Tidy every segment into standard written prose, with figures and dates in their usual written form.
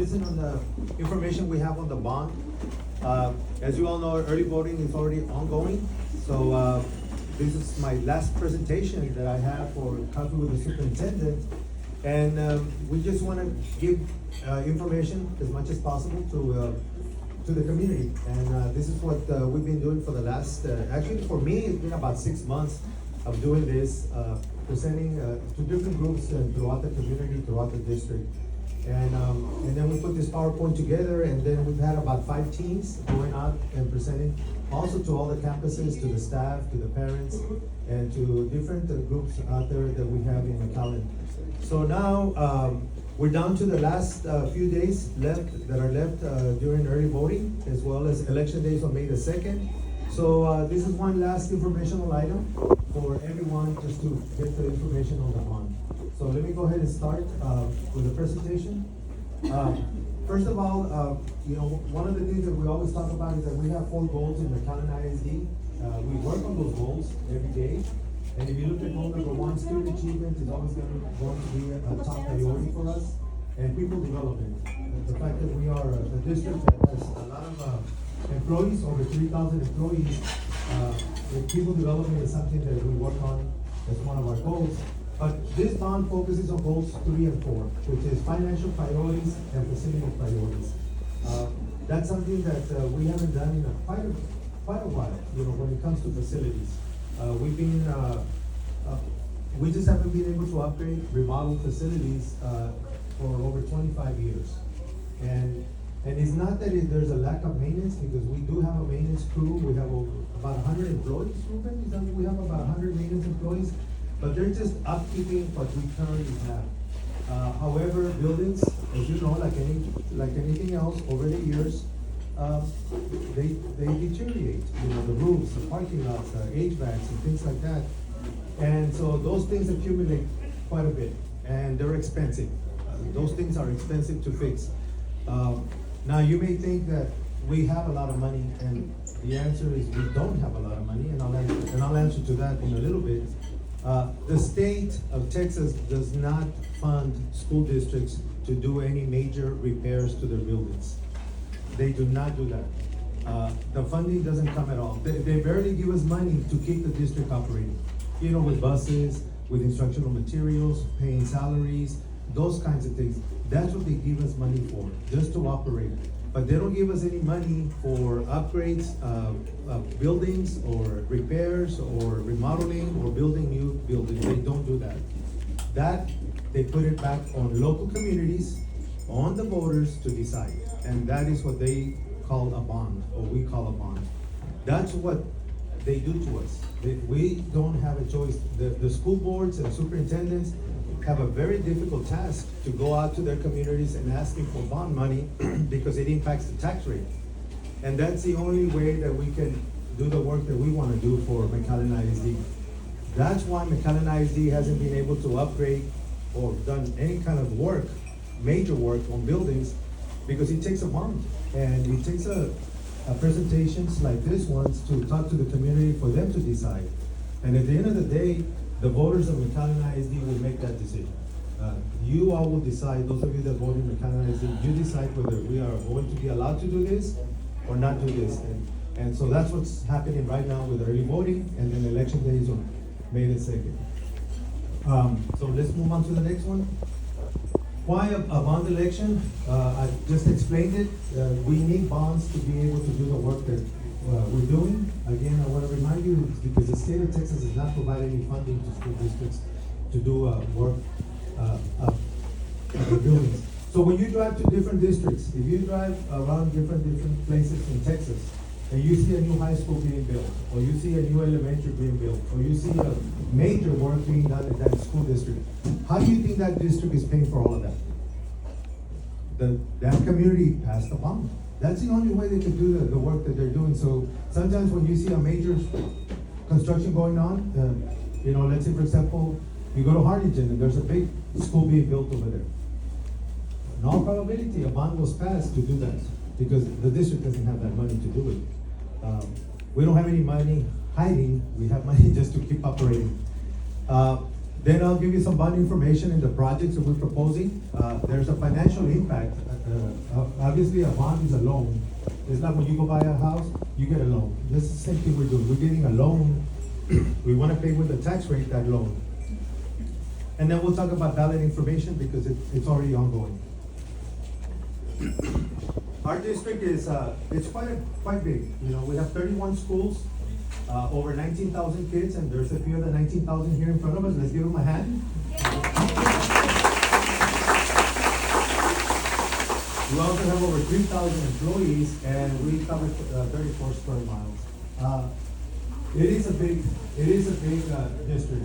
listen on the information we have on the bond. As you all know, early voting is already ongoing. So this is my last presentation that I have for Coffee with the Superintendent. And we just want to give information as much as possible to the community. And this is what we've been doing for the last, actually for me, it's been about 6 months of doing this, presenting to different groups throughout the community, throughout the district. And then we put this PowerPoint together, and then we've had about 5 teams going out and presenting also to all the campuses, to the staff, to the parents, and to different groups out there that we have in McAllen. So now we're down to the last few days left that are left during early voting, as well as election days on May the 2nd. So this is one last informational item for everyone, just to get the information on the bond. So let me go ahead and start with the presentation. First of all, one of the things that we always talk about is that we have 4 goals in McAllen ISD. We work on those goals every day. And if you look at goal number 1, student achievement is always going to be a top priority for us. And people development. The fact that we are a district that has a lot of employees, over 3,000 employees, people development is something that we work on as one of our goals. But this bond focuses on goals 3 and 4, which is financial priorities and facility priorities. That's something that we haven't done in quite a while, when it comes to facilities. We just haven't been able to upgrade, remodel facilities for over 25 years. And it's not that there's a lack of maintenance, because we do have a maintenance crew. We have about 100 employees, Ruben? We have about 100 maintenance employees, but they're just upkeeping what we currently have. However, buildings, as you know, like anything else, over the years, they deteriorate. The roofs, the parking lots, the HVACs, and things like that. And so those things accumulate quite a bit, and they're expensive. Those things are expensive to fix. Now you may think that we have a lot of money, and the answer is we don't have a lot of money, and I'll answer to that in a little bit. The state of Texas does not fund school districts to do any major repairs to their buildings. They do not do that. The funding doesn't come at all. They barely give us money to keep the district operating. With buses, with instructional materials, paying salaries, those kinds of things. That's what they give us money for, just to operate. But they don't give us any money for upgrades, buildings, or repairs, or remodeling, or building new buildings. They don't do that. That, they put it back on local communities, on the voters to decide. And that is what they call a bond, or we call a bond. That's what they do to us. We don't have a choice. The school boards and superintendents have a very difficult task to go out to their communities and asking for bond money because it impacts the tax rate. And that's the only way that we can do the work that we want to do for McAllen ISD. That's why McAllen ISD hasn't been able to upgrade or done any kind of work, major work on buildings, because it takes a bond. And it takes a presentations like this one to talk to the community for them to decide. And at the end of the day, the voters of McAllen ISD will make that decision. You all will decide, those of you that vote in McAllen ISD, you decide whether we are going to be allowed to do this or not do this. And so that's what's happening right now with early voting, and then election days on May the 2nd. So let's move on to the next one. Why a bond election? I just explained it. We need bonds to be able to do the work that we're doing. Again, I want to remind you, because the state of Texas does not provide any funding to school districts to do work of the buildings. So when you drive to different districts, if you drive around different places in Texas, and you see a new high school being built, or you see a new elementary being built, or you see a major work being done in that school district, how do you think that district is paying for all of that? That community passed a bond. That's the only way they can do the work that they're doing. So sometimes when you see a major construction going on, let's say for example, you go to Harlingen and there's a big school being built over there. In all probability, a bond was passed to do that, because the district doesn't have that money to do it. We don't have any money hiding. We have money just to keep operating. Then I'll give you some bond information in the projects that we're proposing. There's a financial impact obviously a bond is a loan. It's like when you go buy a house, you get a loan. This is the same thing we're doing. We're getting a loan. We want to pay with the tax rate that loan. And then we'll talk about ballot information because it's already ongoing. Our district is it's quite big. You know, we have 31 schools, over 19,000 kids, and there's a few of the 19,000 here in front of us. Let's give them a hand. We also have over 3,000 employees, and we cover 34 square miles. It is a big district.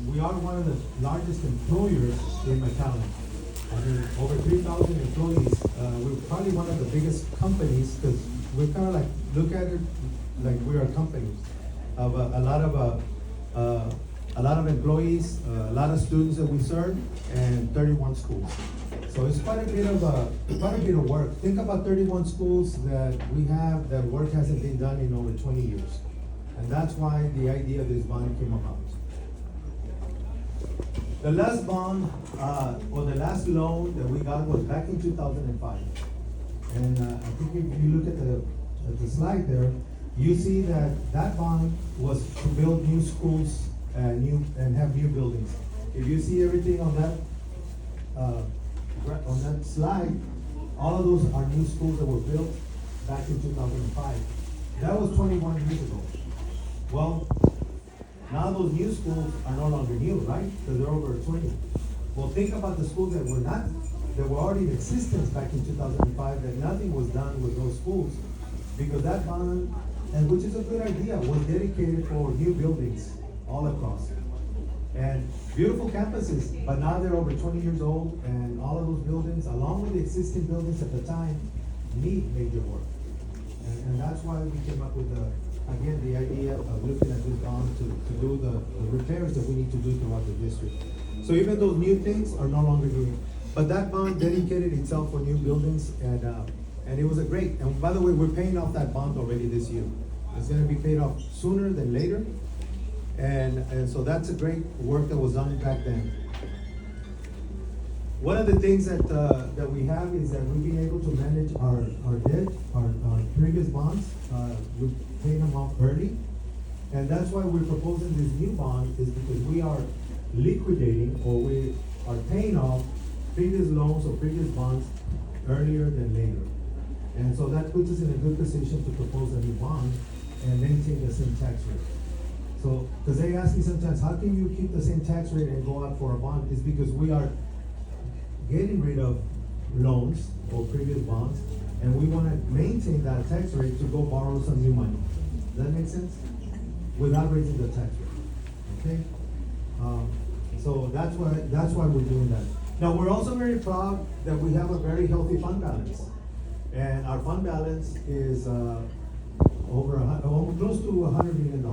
We are one of the largest employers in McAllen. I mean, over 3,000 employees. We're probably one of the biggest companies because we're kind of like, look at it like we're a company of a lot of employees, a lot of students that we serve, and 31 schools. So it's quite a bit of work. Think about 31 schools that we have that work hasn't been done in over 20 years. And that's why the idea of this bond came about. The last bond, or the last loan that we got was back in 2005. And I think if you look at the slide there, you see that bond was to build new schools and have new buildings. If you see everything on that slide, all of those are new schools that were built back in 2005. That was 21 years ago. Well, now those new schools are no longer new, right? Because they're over 20. Well, think about the schools that were already in existence back in 2005, that nothing was done with those schools, because that bond, and which is a good idea, was dedicated for new buildings all across. And beautiful campuses, but now they're over 20 years old, and all of those buildings, along with the existing buildings at the time, need major work. And that's why we came up with again, the idea of looking at this bond to do the repairs that we need to do throughout the district. So even those new things are no longer new. But that bond dedicated itself for new buildings, and it was a great, and by the way, we're paying off that bond already this year. It's gonna be paid off sooner than later. And so that's a great work that was done back then. One of the things that we have is that we've been able to manage our debt, our previous bonds. We paid them off early. And that's why we're proposing this new bond, is because we are liquidating, or we are paying off previous loans or previous bonds earlier than later. And so that puts us in a good position to propose a new bond and maintain the same tax rate. So, because they ask me sometimes, how can you keep the same tax rate and go out for a bond? It's because we are getting rid of loans or previous bonds, and we want to maintain that tax rate to go borrow some new money. Does that make sense? Without raising the tax rate. Okay? So that's why we're doing that. Now, we're also very proud that we have a very healthy fund balance. And our fund balance is close to $100 million. I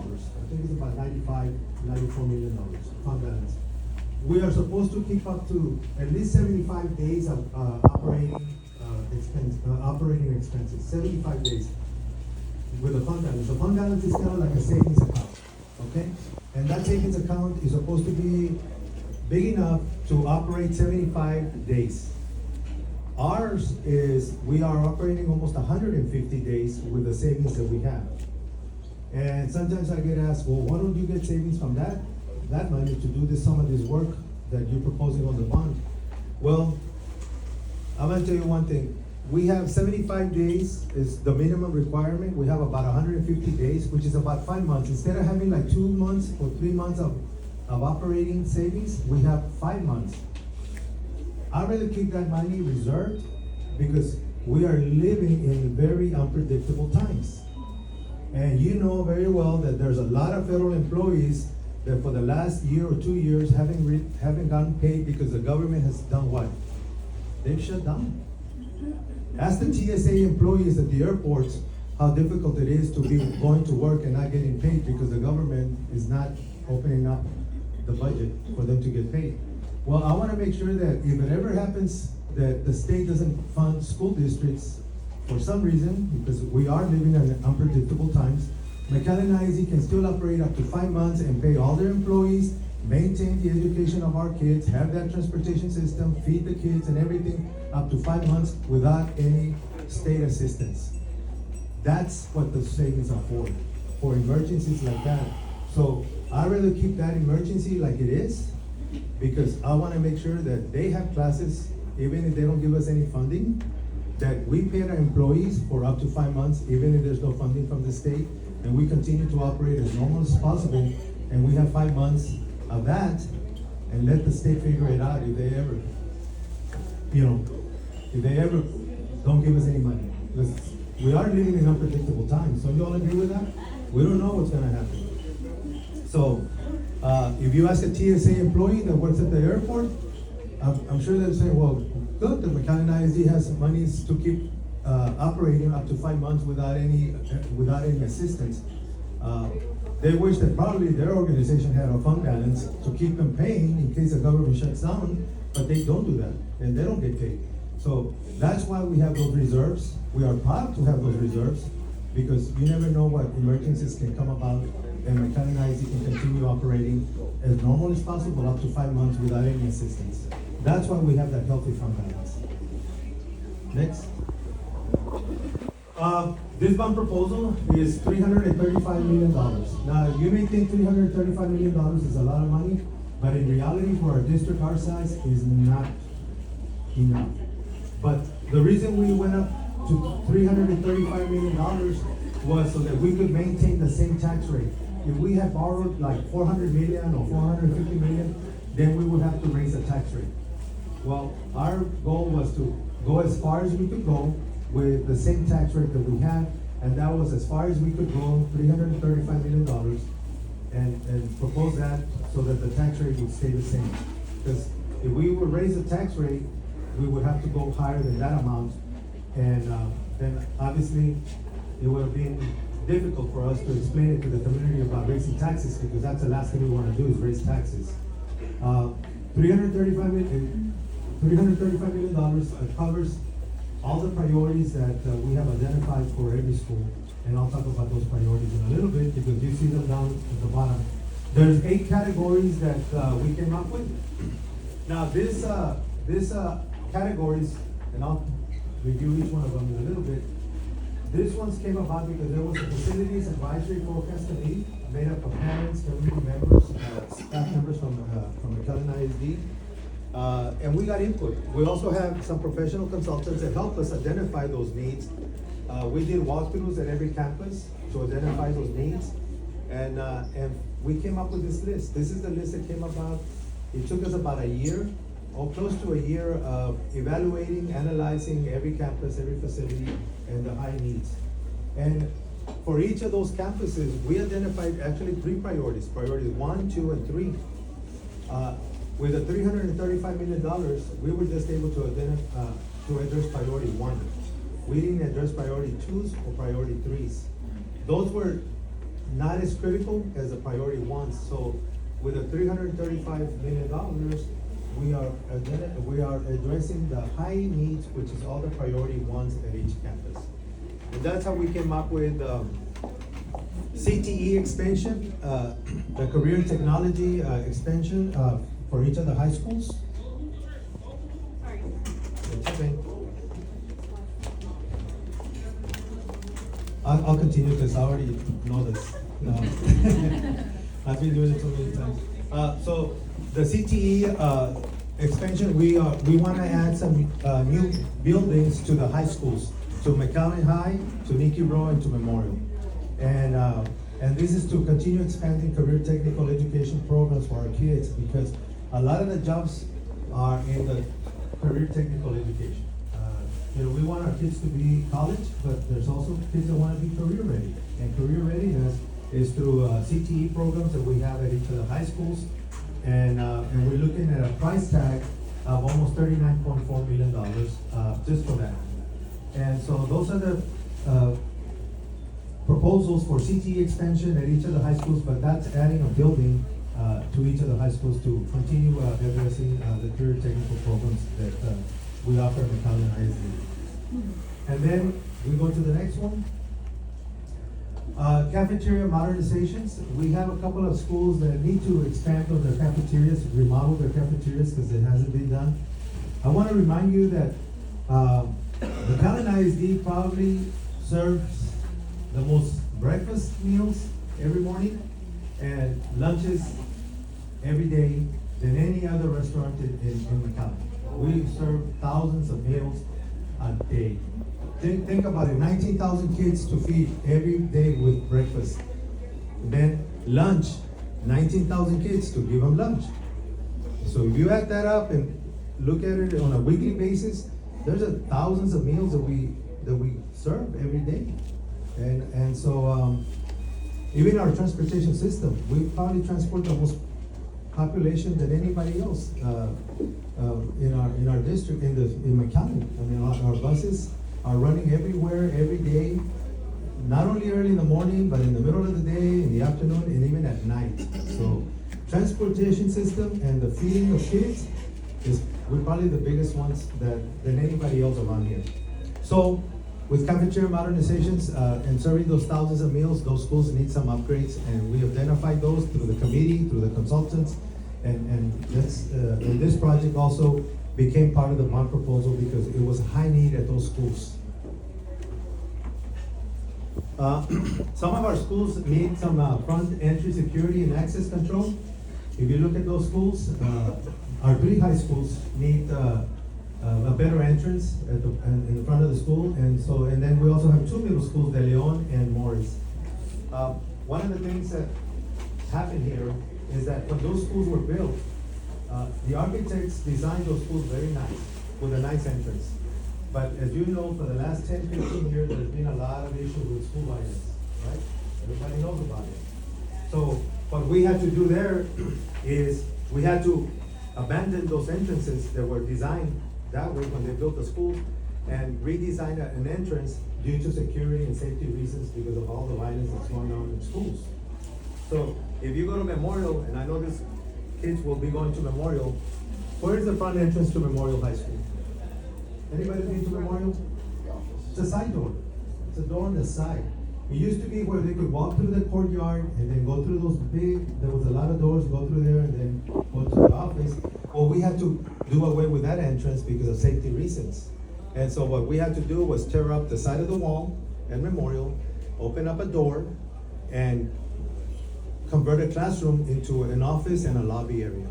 think it's about $94 million fund balance. We are supposed to keep up to at least 75 days of operating expenses. 75 days with a fund balance. The fund balance is kind of like a savings account, okay? And that savings account is supposed to be big enough to operate 75 days. Ours is, we are operating almost 150 days with the savings that we have. And sometimes I get asked, well, why don't you get savings from that money to do some of this work that you're proposing on the bond? Well, I'm gonna tell you one thing. We have 75 days is the minimum requirement. We have about 150 days, which is about 5 months. Instead of having like 2 months or 3 months of operating savings, we have 5 months. I'd rather keep that money reserved because we are living in very unpredictable times. And you know very well that there's a lot of federal employees that for the last year or 2 years haven't gotten paid because the government has done what? They've shut down. Ask the TSA employees at the airports how difficult it is to be going to work and not getting paid because the government is not opening up the budget for them to get paid. Well, I want to make sure that if it ever happens that the state doesn't fund school districts for some reason, because we are living in unpredictable times, McAllen ISD can still operate up to 5 months and pay all their employees, maintain the education of our kids, have that transportation system, feed the kids and everything up to 5 months without any state assistance. That's what the savings are for emergencies like that. So I'd rather keep that emergency like it is, because I wanna make sure that they have classes, even if they don't give us any funding, that we pay our employees for up to 5 months, even if there's no funding from the state, and we continue to operate as normal as possible, and we have 5 months of that, and let the state figure it out if they ever, if they ever don't give us any money. Because we are living in unpredictable times. So you all agree with that? We don't know what's gonna happen. So, if you ask a TSA employee that works at the airport, I'm sure they'll say, well, good, the McAllen ISD has some monies to keep operating up to 5 months without any assistance. They wish that probably their organization had a fund balance to keep them paying in case the government shuts down, but they don't do that, and they don't get paid. So that's why we have those reserves. We are proud to have those reserves, because you never know what emergencies can come about, and McAllen ISD can continue operating as normal as possible up to 5 months without any assistance. That's why we have that healthy fund balance. Next. This bond proposal is $335 million. Now, you may think $335 million is a lot of money, but in reality, for a district our size, is not enough. But the reason we went up to $335 million was so that we could maintain the same tax rate. If we had borrowed like $400 million or $450 million, then we would have to raise the tax rate. Well, our goal was to go as far as we could go with the same tax rate that we had, and that was as far as we could go, $335 million, and propose that so that the tax rate would stay the same. Because if we would raise the tax rate, we would have to go higher than that amount, and then obviously it would have been difficult for us to explain it to the community about raising taxes, because that's the last thing we want to do is raise taxes. $335 million covers all the priorities that we have identified for every school, and I'll talk about those priorities in a little bit, because you see them down at the bottom. There's 8 categories that we came up with. Now this categories, and I'll review each one of them in a little bit. This one's came about because there was a facilities advisory forecast committee made up of parents, community members, staff members from McAllen ISD. And we got input. We also have some professional consultants that help us identify those needs. We did walkthroughs at every campus to identify those needs. And we came up with this list. This is the list that came about. It took us about a year, or close to a year, of evaluating, analyzing every campus, every facility, and the high needs. And for each of those campuses, we identified actually 3 priorities, priorities 1, 2, and 3. With the $335 million, we were just able to address priority 1. We didn't address priority 2s or priority 3s. Those were not as critical as the priority 1s. So with the $335 million, we are addressing the high needs, which is all the priority 1s at each campus. And that's how we came up with CTE expansion, the career technology expansion for each of the high schools. It's okay. I'll continue because I already know this. I've been doing it so many times. So the CTE expansion, we want to add some new buildings to the high schools, to McAllen High, to Nicky Rowe, and to Memorial. And this is to continue expanding career technical education programs for our kids, because a lot of the jobs are in the career technical education. We want our kids to be college, but there's also kids that want to be career ready. And career readiness is through CTE programs that we have at each of the high schools. And we're looking at a price tag of almost $39.4 million just for that. And so those are the proposals for CTE expansion at each of the high schools, but that's adding a building to each of the high schools to continue addressing the career technical programs that we offer at McAllen ISD. And then we go to the next one. Cafeteria modernizations. We have a couple of schools that need to expand on their cafeterias, remodel their cafeterias because it hasn't been done. I want to remind you that McAllen ISD probably serves the most breakfast meals every morning and lunches every day than any other restaurant in McAllen. We serve thousands of meals a day. Think about it, 19,000 kids to feed every day with breakfast. Then lunch, 19,000 kids to give them lunch. So if you add that up and look at it on a weekly basis, there's thousands of meals that we serve every day. And so even our transportation system, we probably transport the most population than anybody else in our district, in McAllen. I mean, our buses are running everywhere, every day, not only early in the morning, but in the middle of the day, in the afternoon, and even at night. So transportation system and the feeding of kids we're probably the biggest ones than anybody else around here. So with cafeteria modernizations and serving those thousands of meals, those schools need some upgrades, and we identified those through the committee, through the consultants, and this project also became part of the bond proposal because it was a high need at those schools. Some of our schools need some front entry security and access control. If you look at those schools, our 3 high schools need a better entrance in the front of the school, and then we also have 2 middle schools, De Leon and Morris. One of the things that happened here is that when those schools were built, the architects designed those schools very nice, with a nice entrance. But as you know, for the last 10, 15 years, there's been a lot of issues with school violence, right? Everybody knows about it. So what we had to do there is we had to abandon those entrances that were designed that way when they built the school and redesign an entrance due to security and safety reasons because of all the violence that's going on in schools. So if you go to Memorial, and I know these kids will be going to Memorial, where is the front entrance to Memorial High School? Anybody been to Memorial? It's a side door. It's a door on the side. It used to be where they could walk through the courtyard and then go through those there was a lot of doors, go through there and then go to the office. Well, we had to do away with that entrance because of safety reasons. And so what we had to do was tear up the side of the wall at Memorial, open up a door, and convert a classroom into an office and a lobby area.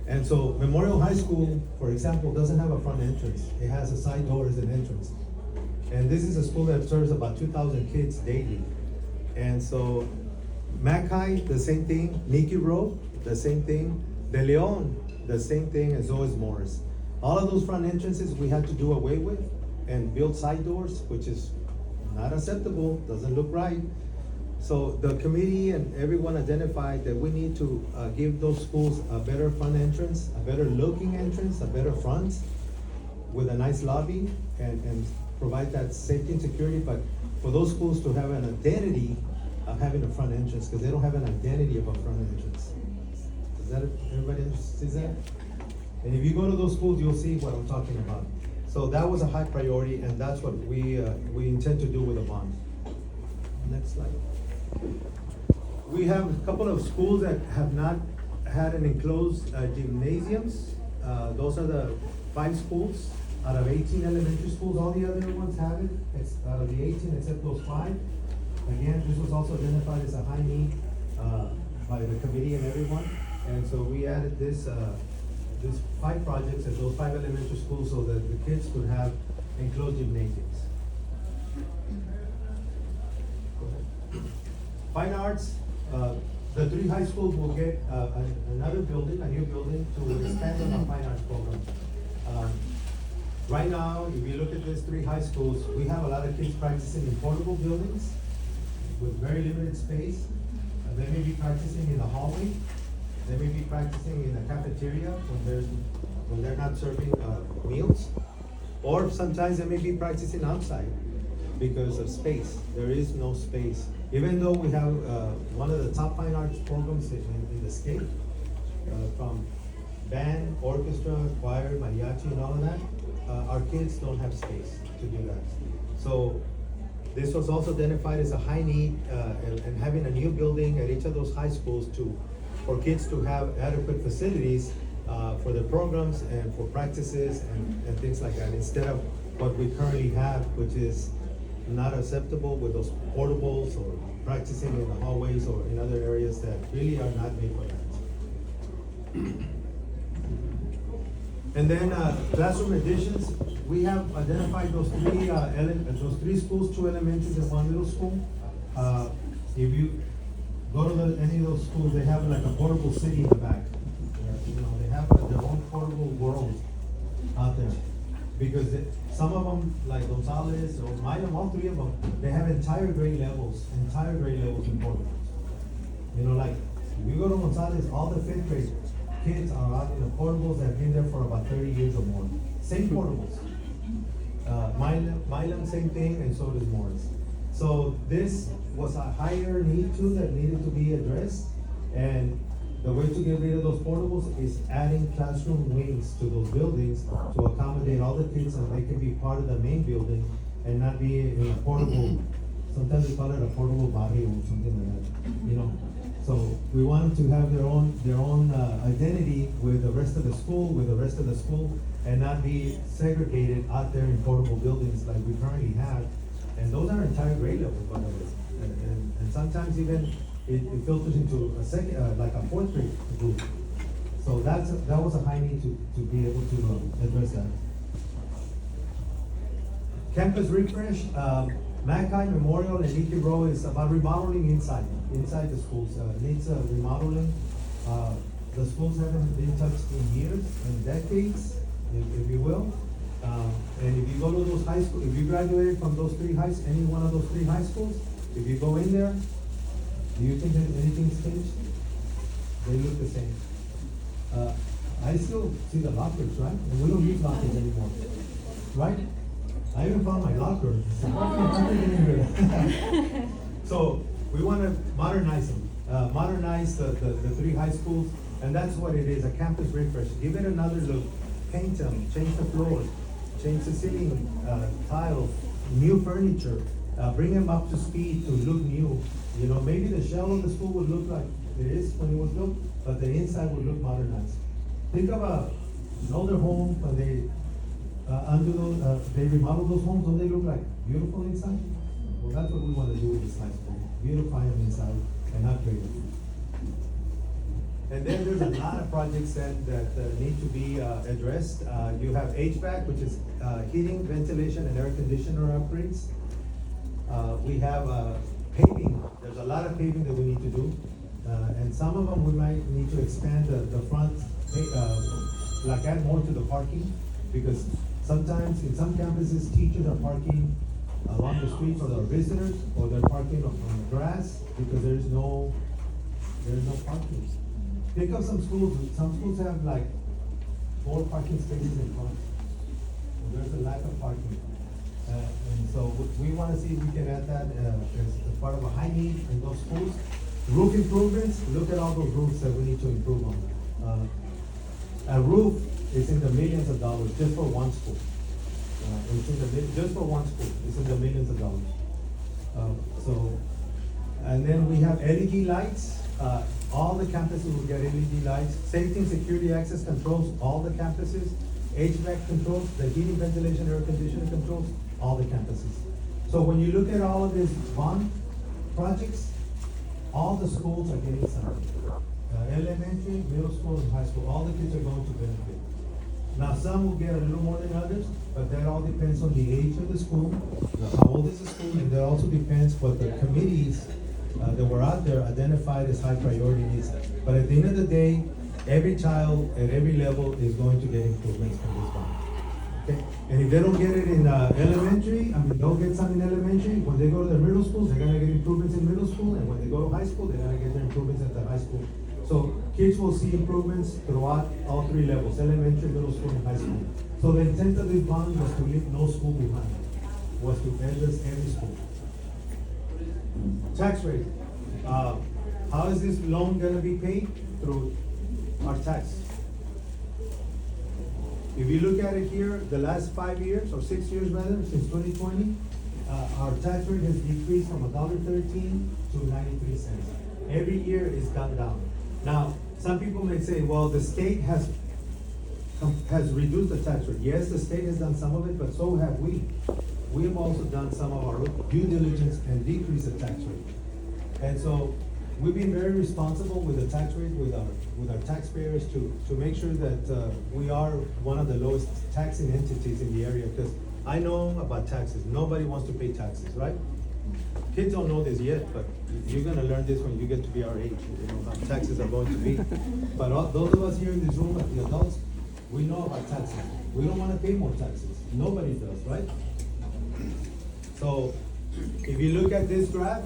And so Memorial High School, for example, doesn't have a front entrance. It has a side door as an entrance. And this is a school that serves about 2,000 kids daily. And so Mac High, the same thing. Nikki Road, the same thing. De Leon, the same thing, and so is Morris. All of those front entrances we had to do away with and build side doors, which is not acceptable, doesn't look right. So the committee and everyone identified that we need to give those schools a better front entrance, a better looking entrance, a better front with a nice lobby and provide that safety and security, but for those schools to have an identity of having a front entrance, because they don't have an identity of a front entrance. Does that, everybody understands that? And if you go to those schools, you'll see what I'm talking about. So that was a high priority, and that's what we intend to do with the bond. Next slide. We have a couple of schools that have not had an enclosed gymnasiums. Those are the 5 schools out of 18 elementary schools. All the other ones have it. It's out of the 18 except those 5. Again, this was also identified as a high need by the committee and everyone. And so we added these 5 projects at those 5 elementary schools so that the kids could have enclosed gymnasiums. Fine arts, the 3 high schools will get another building, a new building to expand on our fine arts program. Right now, if you look at these 3 high schools, we have a lot of kids practicing in portable buildings with very limited space. They may be practicing in the hallway. They may be practicing in the cafeteria when they're not serving meals. Or sometimes they may be practicing outside because of space. There is no space. Even though we have one of the top fine arts programs in the state, from band, orchestra, choir, mariachi, and all of that, our kids don't have space to do that. So this was also identified as a high need, and having a new building at each of those high schools for kids to have adequate facilities for their programs and for practices and things like that, instead of what we currently have, which is not acceptable with those portables or practicing in the hallways or in other areas that really are not made for that. And then classroom additions, we have identified those three schools, 2 elementaries and 1 middle school. If you go to any of those schools, they have like a portable city in the back. You know, they have their own portable world out there. Because some of them, like Gonzalez or Milam, all 3 of them, they have entire grade levels in portables. You know, like if you go to Gonzalez, all the 5th grade kids are out in the portables that have been there for about 30 years or more. Same portables. Milam, same thing, and so does Morris. So this was a higher need too that needed to be addressed, and the way to get rid of those portables is adding classroom wings to those buildings to accommodate all the kids, and they can be part of the main building and not be in a portable. Sometimes they call it a portable barrio or something like that, you know. So we want them to have their own identity with the rest of the school, and not be segregated out there in portable buildings like we currently have. And those are entire grade levels, by the way. And sometimes even it filters into a second, like a 4th grade group. So that was a high need to be able to address that. Campus refresh, McAllen Memorial and Leaky Row is about remodeling inside the schools. Needs remodeling. The schools haven't been touched in years, in decades, if you will. And if you go to those high schools, if you graduated from those any one of those 3 high schools, if you go in there, do you think that anything's changed? They look the same. I still see the lockers, right? And we don't use lockers anymore, right? I even found my locker. So we want to modernize them, modernize the 3 high schools, and that's what it is, a campus refresh. Give it another look, paint them, change the floors, change the ceiling tiles, new furniture, bring them up to speed to look new. You know, maybe the shell of the school would look like it is when it was built, but the inside would look modernized. Think of an older home when they they remodel those homes, don't they look like beautiful inside? Well, that's what we want to do with this high school. Beautify them inside and upgrade them. And then there's a lot of projects that need to be addressed. You have HVAC, which is heating, ventilation, and air conditioner upgrades. We have paving. There's a lot of paving that we need to do. And some of them we might need to expand the front, like add more to the parking, because sometimes in some campuses, teachers are parking along the streets for their visitors, or they're parking on the grass because there's no parking. Think of some schools have like 4 parking spaces in front. There's a lack of parking. And so we want to see if we can add that as part of a high need in those schools. Roof improvements, look at all those roofs that we need to improve on. A roof is in the millions of dollars just for one school. Just for one school, it's in the millions of dollars. And then we have LED lights. All the campuses will get LED lights. Safety and security access controls, all the campuses. HVAC controls, the heating, ventilation, air conditioning controls, all the campuses. So when you look at all of these bond projects, all the schools are getting something. Elementary, middle school, and high school, all the kids are going to benefit. Now, some will get a little more than others, but that all depends on the age of the school, how old is the school, and that also depends what the committees that were out there identified as high priority needs. But at the end of the day, every child at every level is going to get improvements from this bond. Okay? And if they don't get it in elementary, don't get some in elementary, when they go to the middle schools, they're gonna get improvements in middle school, and when they go to high school, they're gonna get their improvements at the high school. So kids will see improvements throughout all 3 levels, elementary, middle school, and high school. So the intent of this bond was to leave no school behind, was to address every school. Tax rate. How is this loan gonna be paid? Through our tax. If you look at it here, the last 5 years, or 6 years rather, since 2020, our tax rate has decreased from $1.13 to 93 cents. Every year it's gone down. Now, some people may say, well, the state has has reduced the tax rate. Yes, the state has done some of it, but so have we. We have also done some of our due diligence and decreased the tax rate. And so we've been very responsible with the tax rate, with our taxpayers to make sure that we are one of the lowest taxing entities in the area, because I know about taxes. Nobody wants to pay taxes, right? Kids don't know this yet, but you're gonna learn this when you get to be our age, you know, how taxes are going to be. But those of us here in this room, the adults, we know about taxes. We don't wanna pay more taxes. Nobody does, right? So, if you look at this graph,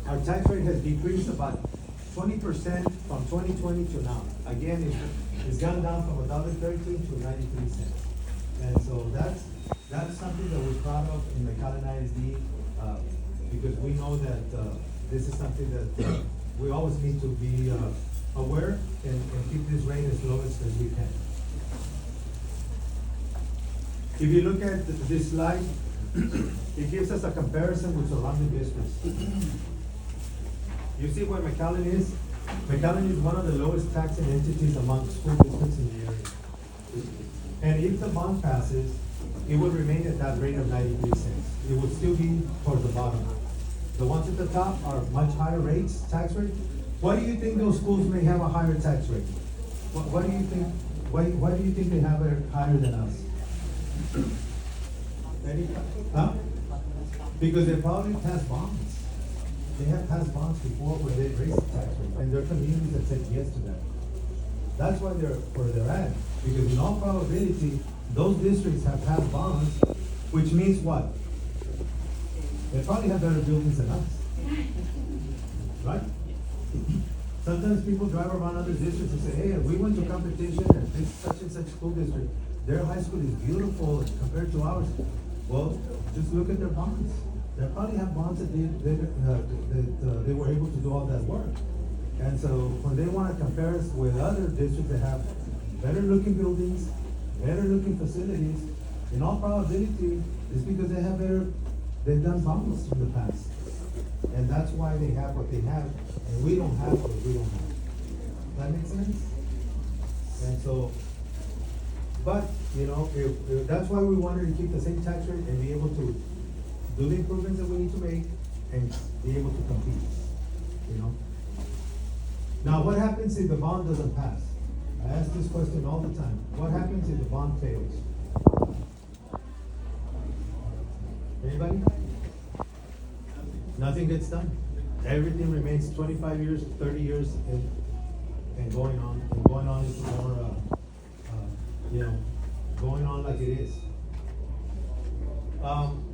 our tax rate has decreased about 20% from 2020 to now. Again, it's gone down from $1.13 to 93 cents. And so that's something that we're proud of in McAllen ISD, because we know that this is something that we always need to be aware and keep this rate as low as we can. If you look at this slide, it gives us a comparison with surrounding districts. You see where McAllen is? McAllen is one of the lowest taxing entities among school districts in the area. And if the bond passes, it will remain at that rate of 93 cents. It will still be towards the bottom. The ones at the top are much higher rates, tax rate. Why do you think those schools may have a higher tax rate? What do you think? Why do you think they have it higher than us? Huh? Because they probably passed bonds. They have passed bonds before where they raised the tax rate, and there are communities that said yes to that. That's why they're where they're at. Because in all probability, those districts have passed bonds, which means what? They probably have better buildings than us. Right? Sometimes people drive around other districts and say, hey, we went to competition at this such and such school district. Their high school is beautiful compared to ours. Well, just look at their bonds. They probably have bonds that they were able to do all that work. And so when they want to compare us with other districts that have better looking buildings, better looking facilities, in all probability, it's because they've done bonds in the past. And that's why they have what they have, and we don't have what we don't have. Does that make sense? And so, but, you know, if that's why we wanted to keep the same tax rate and be able to do the improvements that we need to make and be able to compete, you know? Now, what happens if the bond doesn't pass? I ask this question all the time. What happens if the bond fails? Anybody? Nothing gets done. Everything remains 25 years, 30 years, and going on into more, you know, going on like it is.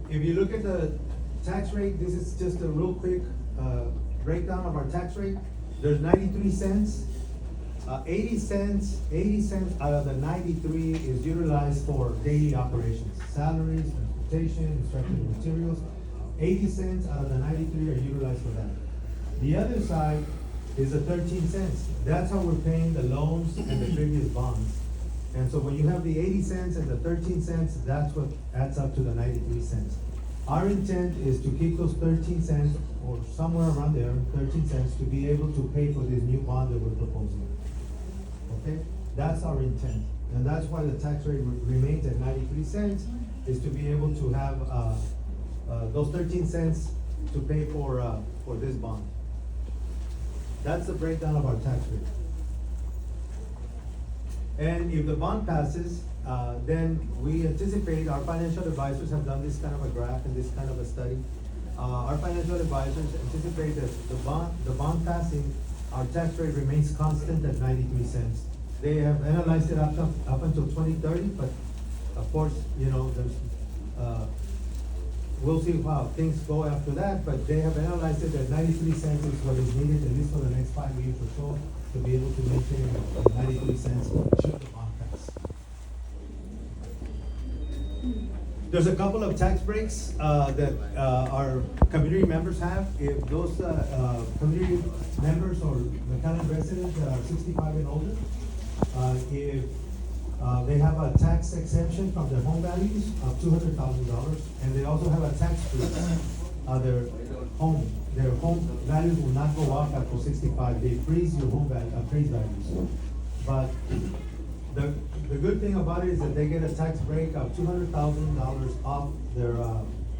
If you look at the tax rate, this is just a real quick breakdown of our tax rate. There's 93 cents. 80 cents out of the 93 is utilized for daily operations, salaries, transportation, instructional materials. 80 cents out of the 93 are utilized for that. The other side is the 13 cents. That's how we're paying the loans and the previous bonds. And so when you have the 80 cents and the 13 cents, that's what adds up to the 93 cents. Our intent is to keep those 13 cents or somewhere around there, 13 cents, to be able to pay for this new bond that we're proposing. Okay? That's our intent. And that's why the tax rate remains at 93 cents, is to be able to have those 13 cents to pay for this bond. That's the breakdown of our tax rate. And if the bond passes, then we anticipate, our financial advisors have done this kind of a graph and this kind of a study. Our financial advisors anticipate that the bond passing, our tax rate remains constant at 93 cents. They have analyzed it up until 2030, but of course, you know, there's, we'll see how things go after that, but they have analyzed it at 93 cents is what is needed, at least for the next 5 years or so, to be able to maintain 93 cents should the bond pass. There's a couple of tax breaks that our community members have. If those community members or McAllen residents that are 65 and older, if they have a tax exemption from their home values of $200,000, and they also have a tax freeze. Their home values will not go up after 65. They freeze your home value, appraised values. But The good thing about it is that they get a tax break of $200,000 off their,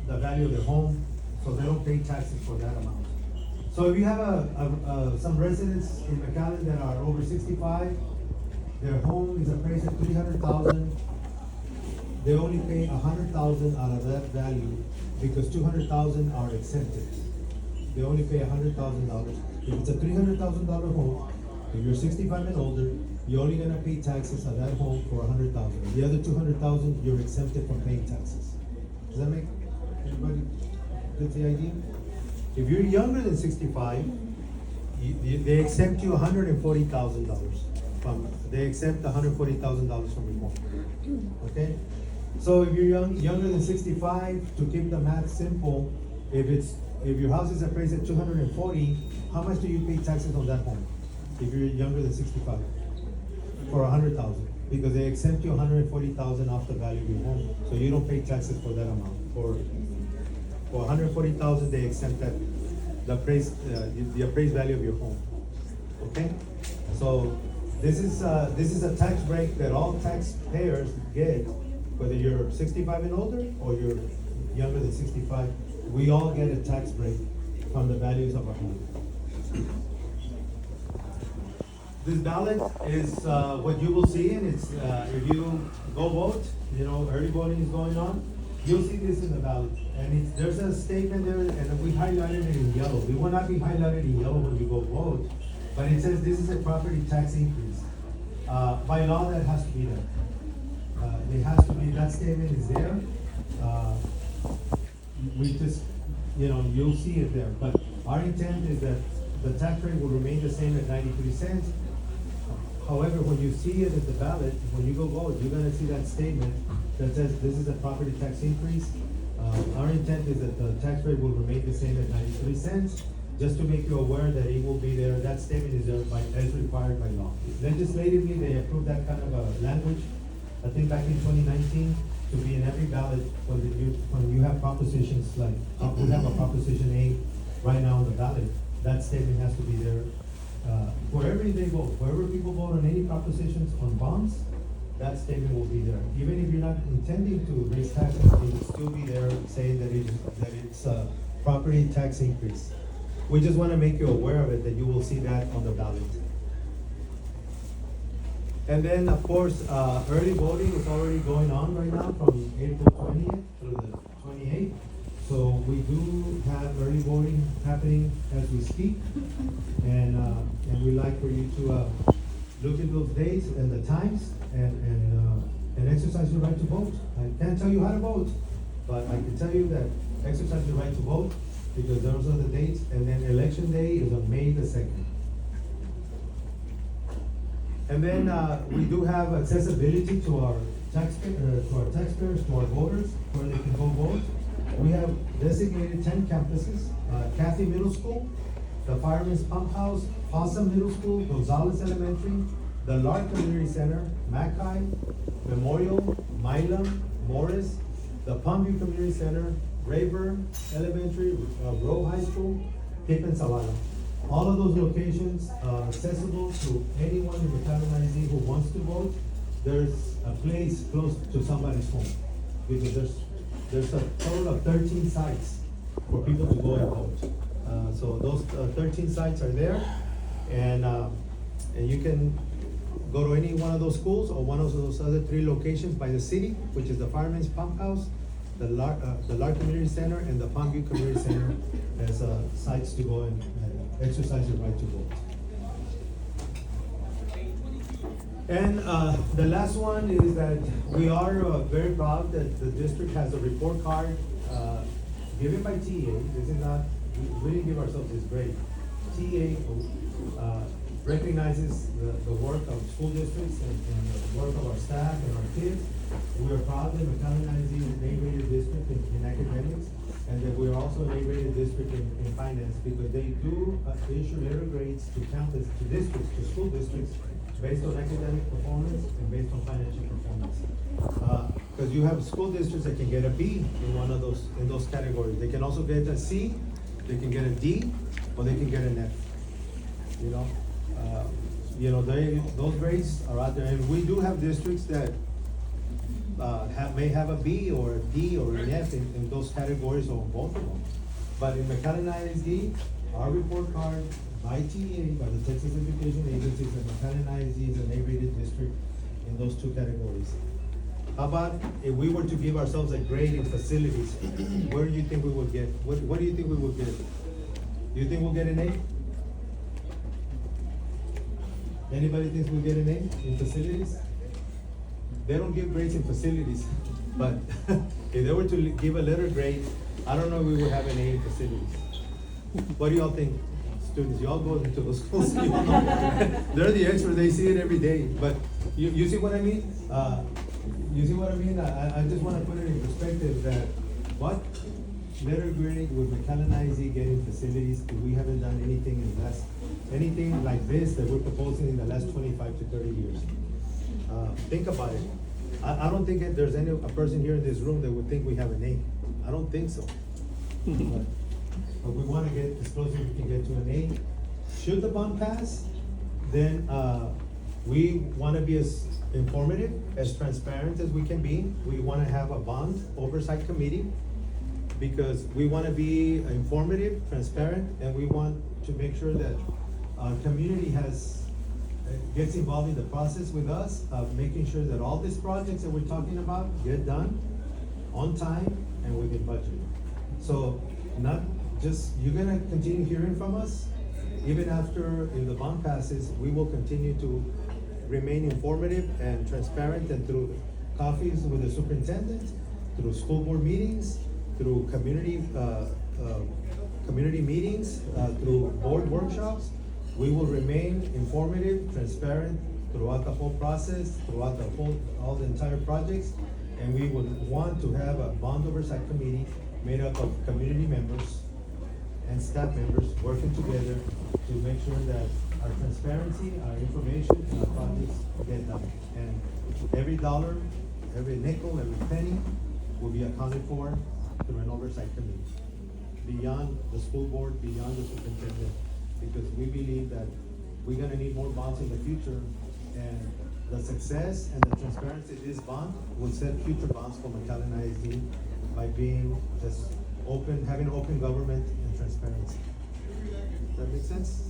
the value of their home, so they don't pay taxes for that amount. So if you have some residents in McAllen that are over 65, their home is appraised at $300,000, they only pay $100,000 out of that value because $200,000 are exempted. They only pay $100,000. If it's a $300,000 home, if you're 65 and older, you're only gonna pay taxes on that home for $100,000. The other $200,000, you're exempted from paying taxes. Does that make everybody get the idea? If you're younger than 65, they exempt you $140,000 from. They exempt $140,000 from your home. Okay. So if you're younger than 65, to keep the math simple, if your house is appraised at 240, how much do you pay taxes on that home? If you're younger than 65, for $100,000, because they exempt you $140,000 off the value of your home, so you don't pay taxes for that amount. For $140,000, they exempt that the appraised value of your home. Okay, so this is a tax break that all taxpayers get, whether you're 65 and older or you're younger than 65. We all get a tax break from the values of our home. This ballot is what you will see, and it's if you go vote, early voting is going on, you'll see this in the ballot. And there's a statement there, and we highlighted it in yellow. It will not be highlighted in yellow when you go vote, but it says this is a property tax increase. By law, that has to be there. It has to be, that statement is there. We just, you'll see it there. But our intent is that the tax rate will remain the same at 93 cents. However, when you see it at the ballot, when you go vote, you're gonna see that statement that says this is a property tax increase. Our intent is that the tax rate will remain the same at 93 cents. Just to make you aware that it will be there, that statement is there as required by law. Legislatively, they approved that kind of a language, I think back in 2019, to be in every ballot when you have propositions like, we have a proposition A right now on the ballot, that statement has to be there. Wherever they vote, wherever people vote on any propositions on bonds, that statement will be there. Even if you're not intending to raise taxes, it will still be there saying that it's a property tax increase. We just want to make you aware of it, that you will see that on the ballot. And then, of course, early voting is already going on right now from April 20th through the 28th. So we do have early voting happening as we speak. And we'd like for you to look at those dates and the times and exercise your right to vote. I can't tell you how to vote, but I can tell you that exercise your right to vote, because those are the dates. And then election day is on May the 2nd. And then we do have accessibility to our taxpayers, to our voters, where they can go vote. We have designated 10 campuses: Cathy Middle School, the Fireman's Pump House, Possum Middle School, Gonzalez Elementary, the Lark Community Center, McAllen, Memorial, Milam, Morris, the Palmview Community Center, Rayburn Elementary, Rowe High School, Cape and Salada. All of those locations are accessible to anyone in McAllen ISD who wants to vote. There's a place close to somebody's home, because there's a total of 13 sites for people to go and vote. So those 13 sites are there, and you can go to any one of those schools or one of those other 3 locations by the city, which is the Fireman's Pump House, the Lark Community Center, and the Palmview Community Center as sites to go and exercise your right to vote. And the last one is that we are very proud that the district has a report card given by TA. This is not, we didn't give ourselves this grade. TA recognizes the work of school districts and the work of our staff and our kids. We are proud that McAllen ISD is an A-rated district in academics, and that we are also an A-rated district in finance, because they do issue letter grades to campus, to districts, to school districts, based on academic performance and based on financial performance. Because you have school districts that can get a B in one of those categories. They can also get a C, they can get a D, or they can get an F. you know, those grades are out there, and we do have districts that may have a B or a D or an F in those categories or both of them. But in McAllen ISD, our report card by TA, by the Texas Education Agency, that McAllen ISD is an A-rated district in those two categories. How about if we were to give ourselves a grade in facilities, where do you think we would get? What do you think we would get? Do you think we'll get an A? Anybody thinks we'll get an A in facilities? They don't give grades in facilities, but if they were to give a letter grade, I don't know if we would have an A in facilities. What do y'all think, students? Y'all go into those schools. Y'all know. They're the experts, they see it every day. But you see what I mean? You see what I mean? I just want to put it in perspective that what letter grade would McAllen ISD get in facilities if we haven't done anything in the last, anything like this that we're proposing in the last 25 to 30 years? Think about it. I don't think that there's a person here in this room that would think we have an A. I don't think so. But we want to get as close as we can get to an A. Should the bond pass, then we want to be as informative, as transparent as we can be. We want to have a bond oversight committee because we want to be informative, transparent, and we want to make sure that our community gets involved in the process with us of making sure that all these projects that we're talking about get done on time and within budget. So you're gonna continue hearing from us. Even after, if the bond passes, we will continue to remain informative and transparent, and through coffees with the superintendent, through school board meetings, through community meetings, through board workshops, we will remain informative, transparent throughout the whole process, throughout all the entire projects, and we would want to have a bond oversight committee made up of community members and staff members working together to make sure that our transparency, our information, and our projects get done. And every dollar, every nickel, every penny will be accounted for through an oversight committee, beyond the school board, beyond the superintendent, because we believe that we're gonna need more bonds in the future, and the success and the transparency of this bond will set future bonds for McAllen ISD by being just open, having open government and transparency. Does that make sense?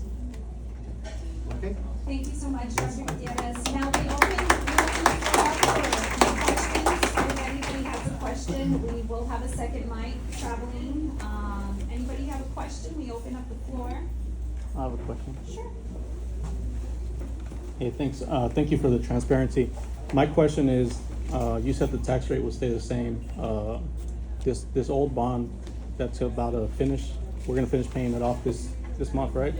Okay? Thank you so much, Dr. Gutierrez. Now we open the floor for questions. If anybody has a question, we will have a second mic traveling. Anybody have a question? We open up the floor. I have a question. Sure. Hey, thanks. Thank you for the transparency. My question is, you said the tax rate would stay the same. This old bond that's about to finish, we're gonna finish paying it off this month, right?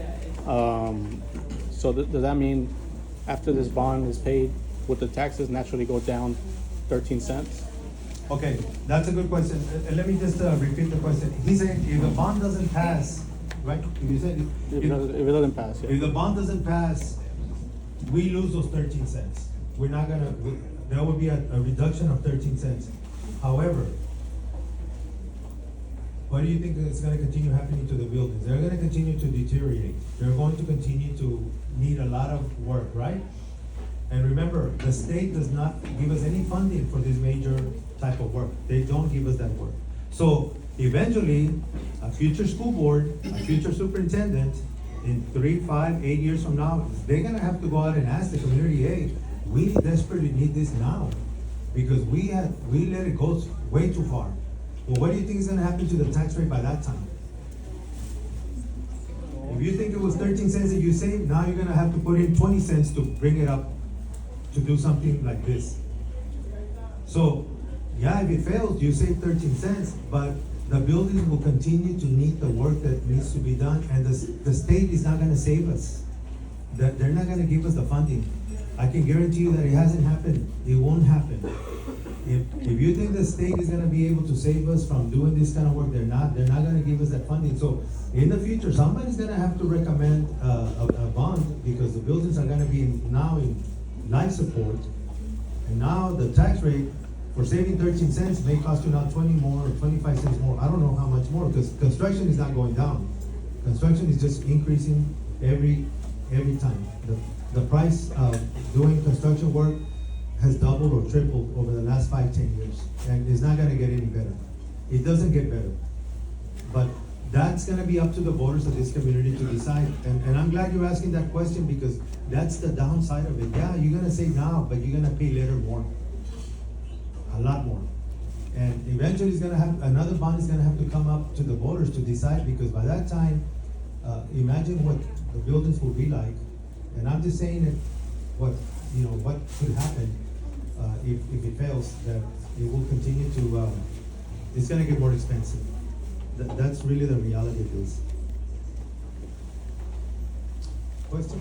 So does that mean after this bond is paid, would the taxes naturally go down 13 cents? Okay, that's a good question. Let me just repeat the question. He said if the bond doesn't pass, right? You said If it doesn't pass, yeah. if the bond doesn't pass, we lose those 13 cents. We're not gonna, there will be a reduction of 13 cents. However, what do you think is gonna continue happening to the buildings? They're gonna continue to deteriorate. They're going to continue to need a lot of work, right? And remember, the state does not give us any funding for this major type of work. They don't give us that work. So eventually, a future school board, a future superintendent, in 3, 5, 8 years from now, they're gonna have to go out and ask the community, hey, we desperately need this now, because we let it go way too far. Well, what do you think is gonna happen to the tax rate by that time? If you think it was 13 cents that you saved, now you're gonna have to put in 20 cents to bring it up to do something like this. So, yeah, if it fails, you save 13 cents, but the buildings will continue to need the work that needs to be done, and the state is not gonna save us. They're not gonna give us the funding. I can guarantee you that it hasn't happened. It won't happen. If you think the state is gonna be able to save us from doing this kind of work, they're not gonna give us that funding. So in the future, somebody's gonna have to recommend a bond, because the buildings are gonna be now in life support. And now the tax rate for saving 13 cents may cost you now 20 more or 25 cents more. I don't know how much more, because construction is not going down. Construction is just increasing every every time. The price of doing construction work has doubled or tripled over the last 5-10 years, and it's not gonna get any better. It doesn't get better. But that's gonna be up to the voters of this community to decide, and I'm glad you're asking that question, because that's the downside of it. Yeah, you're gonna save now, but you're gonna pay later more. A lot more. And eventually another bond is gonna have to come up to the voters to decide, because by that time, imagine what the buildings will be like. And I'm just saying that what could happen, if it fails, that it will continue to, it's gonna get more expensive. That's really the reality of this. Question?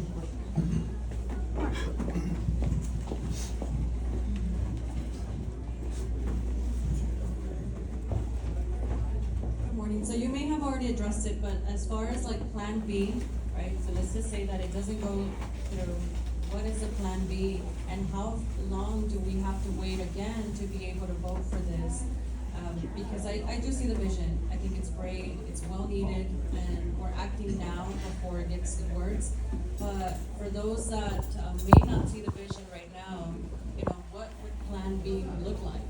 Good morning. So you may have already addressed it, but as far as like Plan B, right? So let's just say that it doesn't go through. What is the Plan B, and how long do we have to wait again to be able to vote for this? Because I do see the vision. I think it's great, it's well needed, and we're acting now before it gets worse. But for those that may not see the vision right now, what would Plan B look like?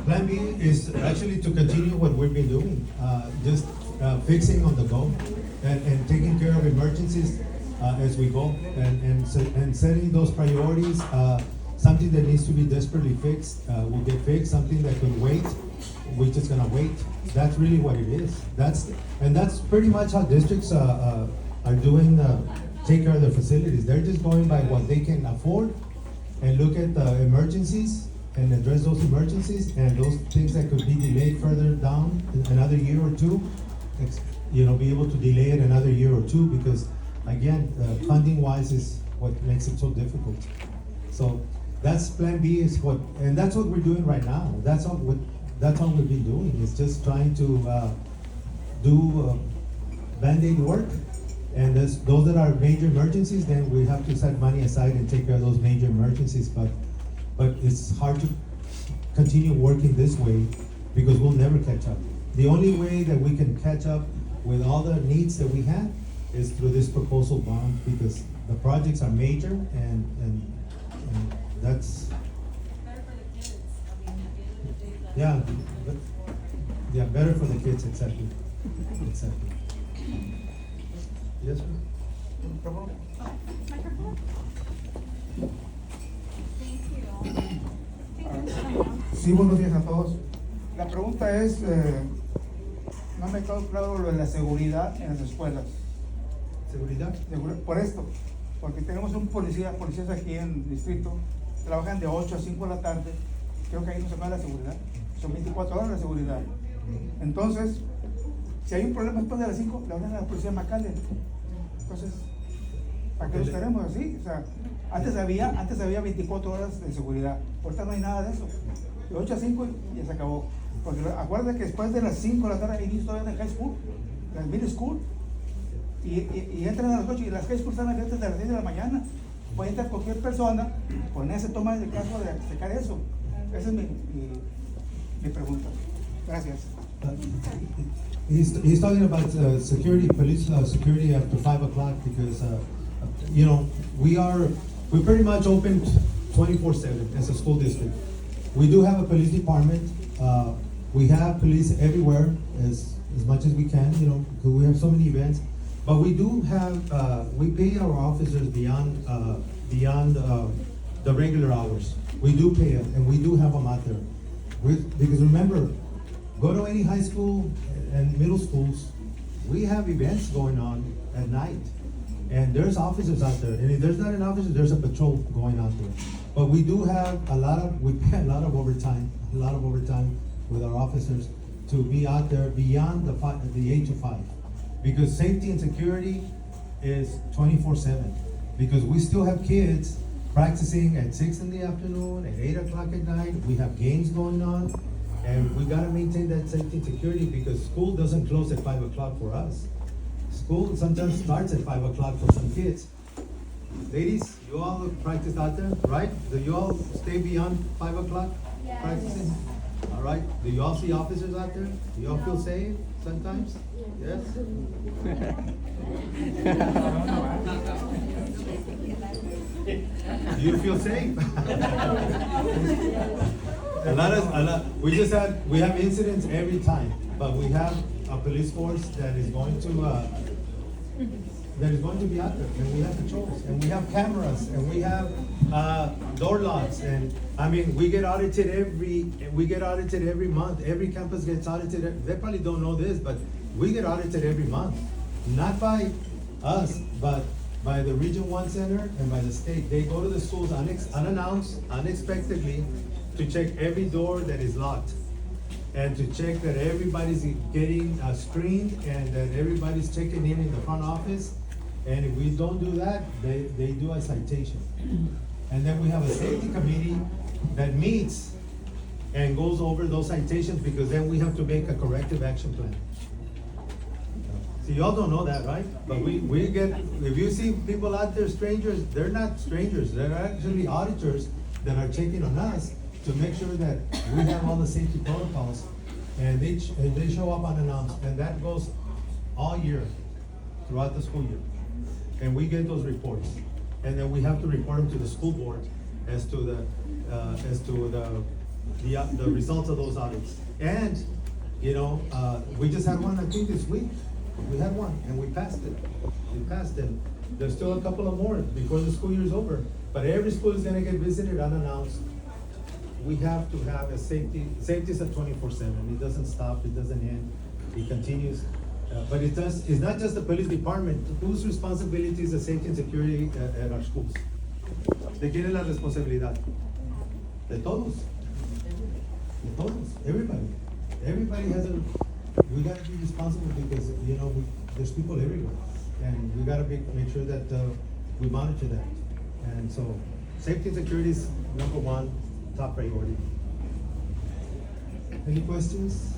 Plan B is actually to continue what we've been doing, just fixing on the go and taking care of emergencies as we go, and setting those priorities. Something that needs to be desperately fixed will get fixed. Something that could wait, we're just gonna wait. That's really what it is. That's pretty much how districts are doing. Take care of their facilities. They're just going by what they can afford, and look at the emergencies and address those emergencies, and those things that could be delayed further down another year or two. Be able to delay it another year or two, because again, funding wise is what makes it so difficult. So that's Plan B and that's what we're doing right now. That's all we've been doing, is just trying to do Band-Aid work. And those that are major emergencies, then we have to set money aside and take care of those major emergencies. But it's hard to continue working this way, because we'll never catch up. The only way that we can catch up with all the needs that we have is through this proposal bond, because the projects are major, and that's, Better for the kids. I mean, at the end of the day, that's. yeah, better for the kids, exactly. Yes, ma'am? Microphone? Thank you. Sí, buenos días a todos. La pregunta es, no me quedó claro lo de la seguridad en las escuelas. ¿Seguridad? Por esto, porque tenemos policías aquí en el distrito, trabajan de 8 a 5 de la tarde, creo que ahí no se paga la seguridad, son 24 horas la seguridad. Entonces, si hay un problema después de las 5, le hablan a la policía McAllen. Entonces, ¿para qué los queremos así? O sea, antes había 24 horas de seguridad, ahorita no hay nada de eso. De 8 a 5 y ya se acabó. Porque acuérdate que después de las 5 de la tarde inicio todavía en el high school, en el middle school, y entran a las 8 y las high school están abiertas desde las 10 de la mañana. Puede entrar cualquier persona, ponerse toma el caso de checar eso. Esa es mi pregunta. Gracias. He's talking about security, police security after 5 o'clock, because we're pretty much open 24/7 as a school district. We do have a police department. We have police everywhere as much as we can, because we have so many events. But we do have we pay our officers beyond the regular hours. We do pay them, and we do have them out there. Because remember, go to any high school and middle schools, we have events going on at night, and there's officers out there. And if there's not an officer, there's a patrol going out there. But we do have we pay a lot of overtime with our officers to be out there beyond the 8 to 5, because safety and security is 24/7. Because we still have kids practicing at 6 in the afternoon, at 8 o'clock at night. We have games going on. And we gotta maintain that safety and security, because school doesn't close at 5 o'clock for us. School sometimes starts at 5 o'clock for some kids. Ladies, you all practice out there, right? Do you all stay beyond 5 o'clock practicing? All right, do you all see officers out there? Do you all feel safe sometimes? Yes? Do you feel safe? We have incidents every time, but we have a police force that is going to be out there, and we have patrols, and we have cameras, and we have door locks, and I mean, we get audited every month. Every campus gets audited. They probably don't know this, but we get audited every month, not by us, but by the Region 1 Center and by the state. They go to the schools unannounced, unexpectedly, to check every door that is locked, and to check that everybody's getting screened and that everybody's checking in the front office. And if we don't do that, they do a citation. And then we have a safety committee that meets and goes over those citations, because then we have to make a corrective action plan. See, y'all don't know that, right? But we get, if you see people out there, strangers, they're not strangers, they're actually auditors that are checking on us to make sure that we have all the safety protocols, and they show up unannounced, and that goes all year, throughout the school year. And we get those reports, and then we have to report them to the school board as to the results of those audits. And, you know, we just had one, I think this week, we had one, and we passed it. We passed it. There's still a couple of more before the school year is over, but every school is gonna get visited unannounced. We have to have a safety is a 24/7. It doesn't stop, it doesn't end, it continues. But it's not just the police department. Whose responsibility is the safety and security at our schools? ¿De quién es la responsabilidad? De todos. De todos, everybody. Everybody has we gotta be responsible, because, you know, there's people everywhere. And we gotta make sure that we monitor that. And so, safety and security is number one, top priority. Any questions?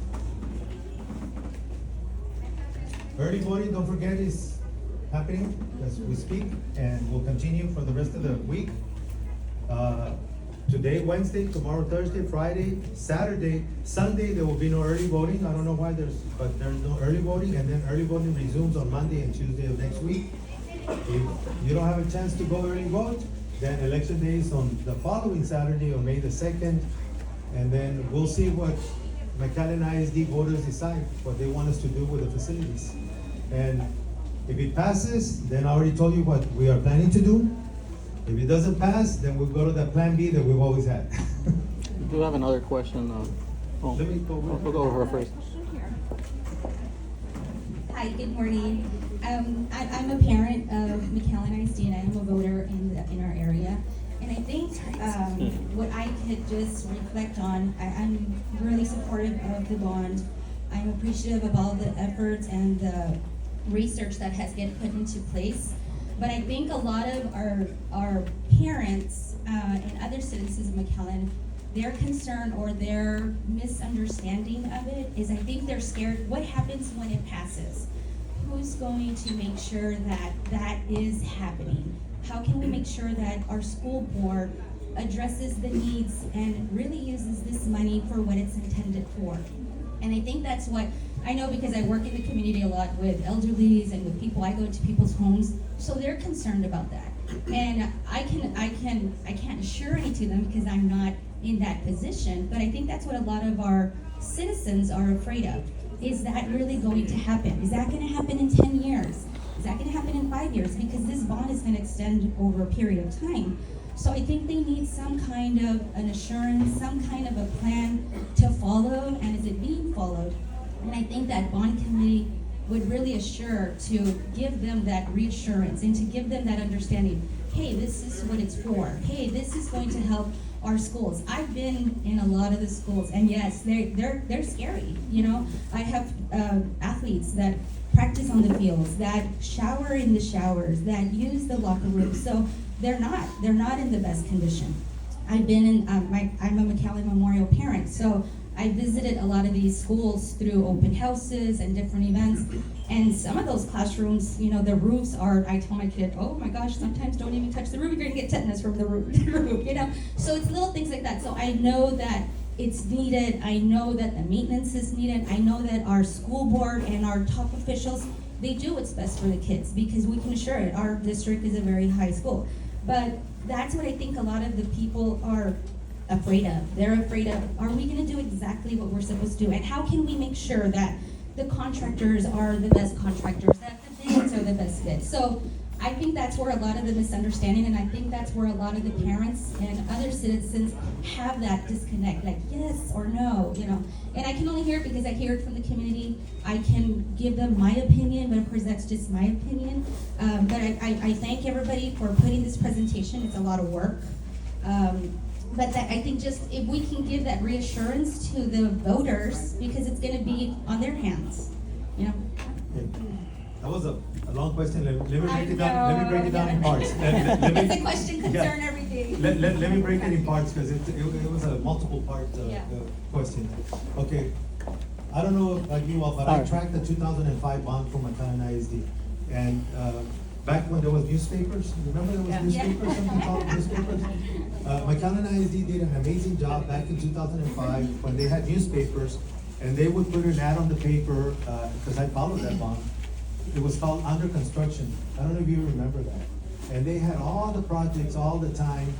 Early voting, don't forget, is happening as we speak, and will continue for the rest of the week. Today, Wednesday, tomorrow, Thursday, Friday, Saturday, Sunday, there will be no early voting. I don't know why there's no early voting, and then early voting resumes on Monday and Tuesday of next week. If you don't have a chance to go early vote, then election day is on the following Saturday, on May the 2nd, and then we'll see what McAllen ISD voters decide, what they want us to do with the facilities. And if it passes, then I already told you what we are planning to do. If it doesn't pass, then we'll go to the plan B that we've always had. I do have another question. Let me go over. We'll go over her first. Hi, good morning. I'm a parent of McAllen ISD, and I am a voter in our area. And I think what I could just reflect on, I'm really supportive of the bond. I'm appreciative of all the efforts and the research that has been put into place. But I think a lot of our parents and other citizens of McAllen, their concern or their misunderstanding of it is, I think they're scared, what happens when it passes? Who's going to make sure that that is happening? How can we make sure that our school board addresses the needs and really uses this money for what it's intended for? And I think that's what I know, because I work in the community a lot with elderlies and with people. I go to people's homes, so they're concerned about that. And I can't assure any to them because I'm not in that position, but I think that's what a lot of our citizens are afraid of. Is that really going to happen? Is that going to happen in 10 years? Is that going to happen in 5 years? Because this bond is going to extend over a period of time. So I think they need some kind of an assurance, some kind of a plan to follow, and is it being followed? And I think that bond committee would really assure to give them that reassurance and to give them that understanding. Hey, this is what it's for. Hey, this is going to help our schools. I've been in a lot of the schools, and yes, they're scary. You know, I have athletes that practice on the fields, that shower in the showers, that use the locker room. So they're not in the best condition. I've been in I'm a McAllen Memorial parent, so I visited a lot of these schools through open houses and different events, and some of those classrooms, you know, the roofs are, I tell my kid, oh my gosh, sometimes don't even touch the roof, you're gonna get tetanus from the roof, you know? So it's little things like that. So I know that it's needed. I know that the maintenance is needed. I know that our school board and our top officials, they do what's best for the kids, because we can assure it, our district is a very high school. But that's what I think a lot of the people are afraid of. They're afraid of, are we gonna do exactly what we're supposed to do? And how can we make sure that the contractors are the best contractors, that the bids are the best bids? So I think that's where a lot of the misunderstanding, and I think that's where a lot of the parents and other citizens have that disconnect, like yes or no, you know. And I can only hear it because I hear it from the community. I can give them my opinion, but of course that's just my opinion. But I thank everybody for putting this presentation. It's a lot of work. But that, I think just if we can give that reassurance to the voters, because it's gonna be on their hands, you know. Okay. That was a long question. Let me break I it down. Let me break it down in parts. Let me- It's a question, concern, Yeah. everything. Let me break it in parts, because it was a multiple part Yeah. question. Okay, I don't know about you all, but I Alright. tracked the 2005 bond from McAllen ISD. And back when there was newspapers, remember there was Yeah. newspapers, something called newspapers? McAllen ISD did an amazing job back in 2005 when they had newspapers, and they would put an ad on the paper, because I followed that bond. It was called Under Construction. I don't know if you remember that. And they had all the projects all the time,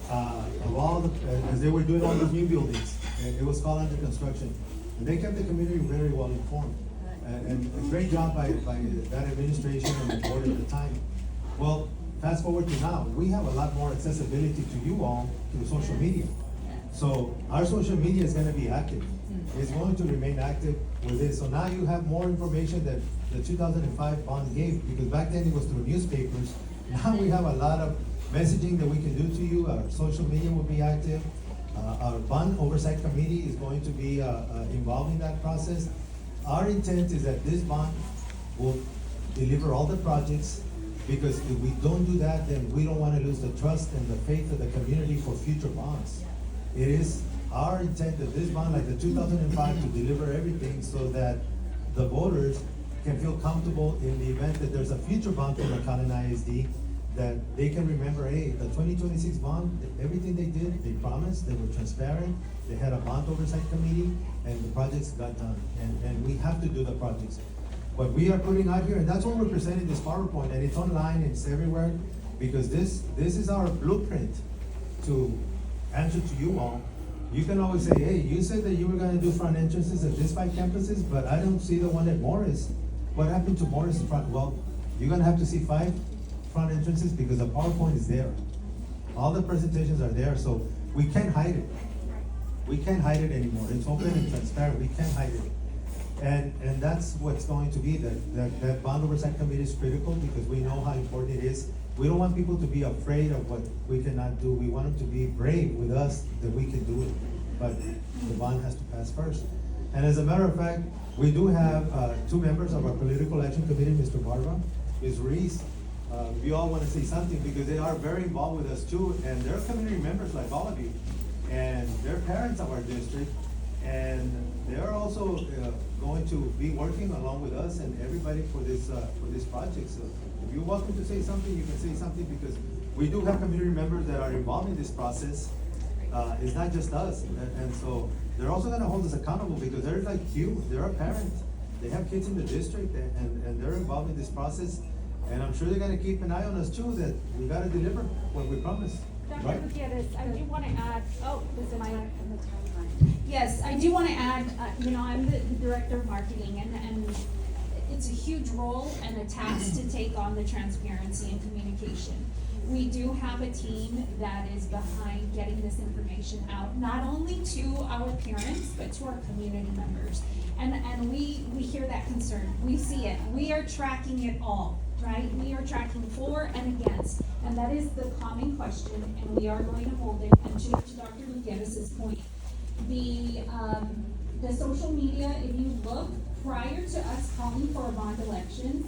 of all the, as they were doing all these new buildings. And it was called Under Construction. And they kept the community very well informed. And a great job by that administration and the board at the time. Well, fast forward to now, we have a lot more accessibility to you all through social media. So our social media is gonna be active. It's going to remain active with this. So now you have more information that the 2005 bond gave, because back then it was through newspapers. Now we have a lot of messaging that we can do to you. Our social media will be active. Our bond oversight committee is going to be involved in that process. Our intent is that this bond will deliver all the projects, because if we don't do that, then we don't wanna lose the trust and the faith of the community for future bonds. It is our intent that this bond, like the 2005, to deliver everything so that the voters can feel comfortable in the event that there's a future bond from McAllen ISD, that they can remember, hey, the 2026 bond, everything they did, they promised, they were transparent, they had a bond oversight committee, and the projects got done. And we have to do the projects. What we are putting out here, and that's what we're presenting this PowerPoint, and it's online, it's everywhere, because this is our blueprint to answer to you all. You can always say, hey, you said that you were gonna do front entrances at these 5 campuses, but I don't see the one at Morris. What happened to Morris front? Well, you're gonna have to see 5 front entrances, because the PowerPoint is there. All the presentations are there, so we can't hide it. We can't hide it anymore. It's open and transparent. We can't hide it. And that's what's going to be, that bond oversight committee is critical, because we know how important it is. We don't want people to be afraid of what we cannot do. We want them to be brave with us that we can do it. But the bond has to pass first. And as a matter of fact, we do have 2 members of our political action committee, Mr. Barba, Ms. Reese. We all want to say something, because they are very involved with us too, and they're community members like all of you. And they're parents of our district, and they're also going to be working along with us and everybody for this project. So if you're welcome to say something, you can say something, because we do have community members that are involved in this process. It's not just us, and so they're also gonna hold us accountable, because they're like you, they're a parent. They have kids in the district, and they're involved in this process. And I'm sure they're gonna keep an eye on us too, that we gotta deliver what we promised, right? Dr. Gutierrez, I do wanna add, yes, I do wanna add, I'm the director of marketing, and it's a huge role and a task to take on the transparency and communication. We do have a team that is behind getting this information out, not only to our parents, but to our community members. And we hear that concern, we see it, we are tracking it all, right? We are tracking for and against, and that is the common question, and we are going to hold it. And to Dr. Gutierrez's point, the social media, if you look, prior to us calling for a bond election,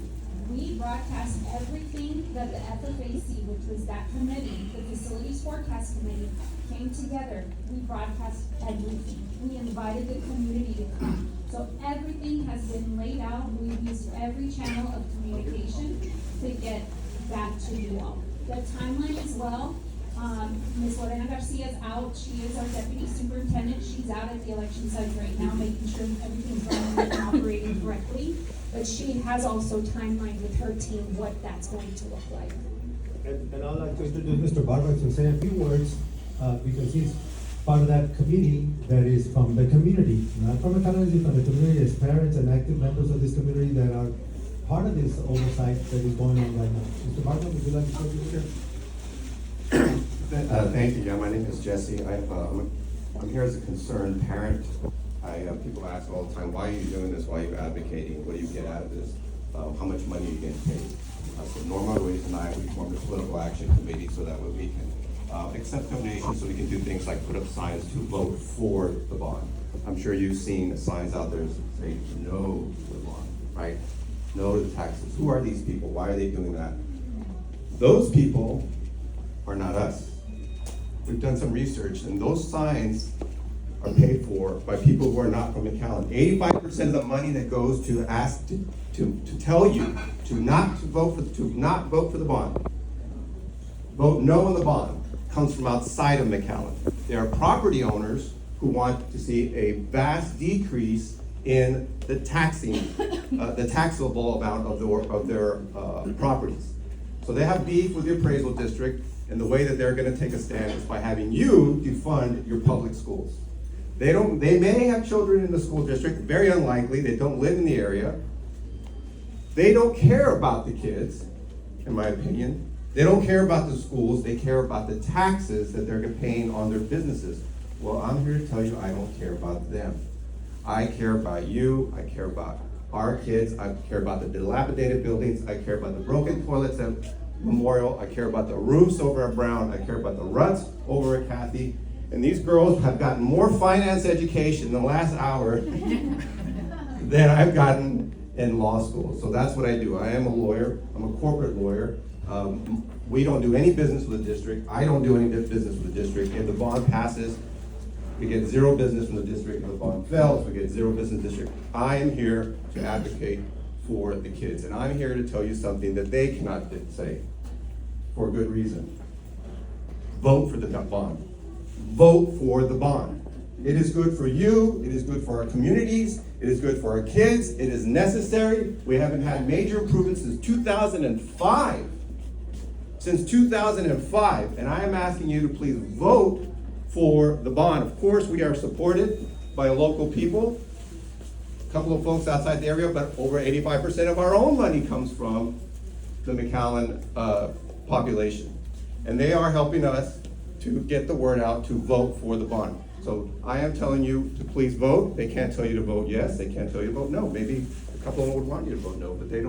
we broadcast everything that the FFAC, which was that committee, the Facilities Forecast Committee, came together. We broadcast everything. We invited the community to come. So everything has been laid out. We've used every channel of communication to get back to you all. The timeline as well, Ms. Lorena Garcia is out, she is our deputy superintendent, she's out at the election site right now, making sure everything's running and operating correctly. But she has also timelined with her team what that's going to look like. And I'd like to introduce Mr. Barba to say a few words, because he's part of that committee that is from the community, not from McAllen ISD, from the community, as parents and active members of this community that are part of this oversight that is going on right now. Mr. Barba, would you like to say a few words? Thank you. Yeah, my name is Jesse. I'm here as a concerned parent. People ask all the time, why are you doing this? Why are you advocating? What do you get out of this? How much money are you getting paid? So Norma, Luis, and I, we formed a political action committee so that way we can accept donations, so we can do things like put up signs to vote for the bond. I'm sure you've seen signs out there that say no to the bond, right? No to the taxes. Who are these people? Why are they doing that? Those people are not us. We've done some research, and those signs are paid for by people who are not from McAllen. 85% of the money that goes to ask to tell you to not vote for the bond, vote no on the bond, comes from outside of McAllen. There are property owners who want to see a vast decrease in the taxable amount of their properties. So they have beef with the appraisal district, and the way that they're going to take a stand is by having you defund your public schools. They may have children in the school district, very unlikely, they don't live in the area. They don't care about the kids, in my opinion. They don't care about the schools, they care about the taxes that they're paying on their businesses. Well, I'm here to tell you I don't care about them. I care about you, I care about our kids, I care about the dilapidated buildings, I care about the broken toilets at Memorial, I care about the roofs over at Brown, I care about the ruts over at Kathy. And these girls have gotten more finance education in the last hour than I've gotten in law school. So that's what I do. I am a lawyer. I'm a corporate lawyer. We don't do any business with the district. I don't do any business with the district. If the bond passes, we get zero business from the district. If the bond fails, we get zero business in the district. I am here to advocate for the kids. And I'm here to tell you something that they cannot say for a good reason. Vote for the bond. Vote for the bond. It is good for you, it is good for our communities, it is good for our kids, it is necessary. We haven't had major improvements since 2005. Since 2005, and I am asking you to please vote for the bond. Of course, we are supported by local people, a couple of folks outside the area, but over 85% of our own money comes from the McAllen population. And they are helping us to get the word out to vote for the bond. So I am telling you to please vote. They can't tell you to vote yes, they can't tell you to vote no. Maybe a couple of them would want you to vote no, but they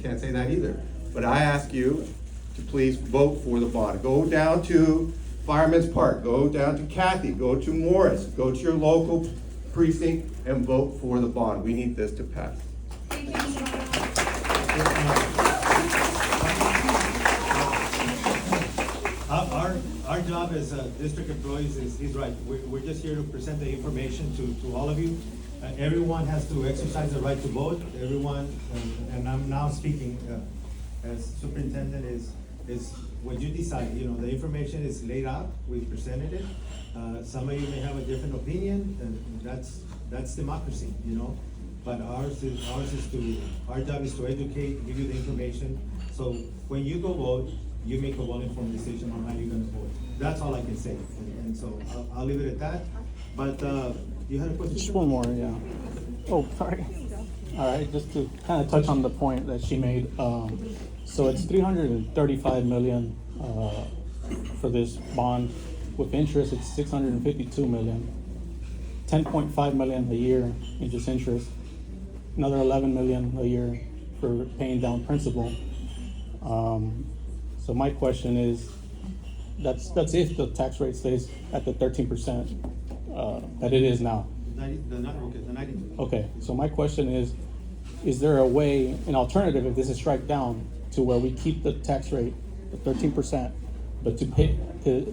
can't say that either. But I ask you to please vote for the bond. Go down to Fireman's Park, go down to Kathy, go to Morris, go to your local precinct and vote for the bond. We need this to pass. Thank you, Mr. Our job as district employees is, he's right, we're just here to present the information to all of you. Everyone has to exercise the right to vote, everyone, and I'm now speaking as superintendent, is what you decide, the information is laid out, we presented it. Some of you may have a different opinion, and that's democracy, but our job is to educate, give you the information, so when you go vote, you make a well-informed decision on how you're gonna vote. That's all I can say, and so I'll leave it at that. But you had a question? Just one more, yeah. Oh, sorry. All right, just to kind of touch on the point that she made. So it's 335 million for this bond. With interest, it's 652 million. 10.5 million a year in just interest. Another 11 million a year for paying down principal. So my question is, that's if the tax rate stays at the 13% that it is now. The 90. Okay, so my question is there a way, an alternative, if this is strike down, to where we keep the tax rate at 13%, but to pay,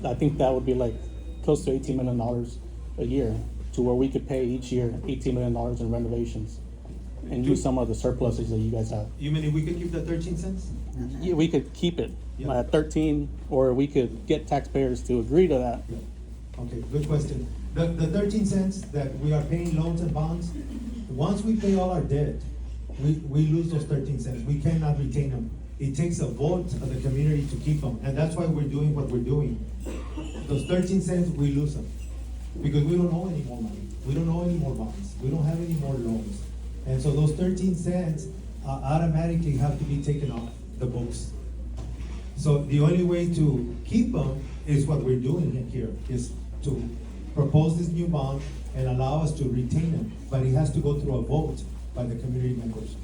I think that would be like close to $18 million a year, to where we could pay each year $18 million in renovations. and use some of the surpluses that you guys have. You mean if we could keep the 13 cents? Yeah, we could keep it Yeah. at 13, or we could get taxpayers to agree to that. Yeah. Okay, good question. The 13 cents that we are paying loans and bonds, once we pay all our debt, we lose those 13 cents. We cannot retain them. It takes a vote of the community to keep them, and that's why we're doing what we're doing. Those 13 cents, we lose them, because we don't owe any more money. We don't owe any more bonds. We don't have any more loans. And so those 13 cents automatically have to be taken off the books. So the only way to keep them is what we're doing here, is to propose this new bond and allow us to retain them, but it has to go through a vote by the community members.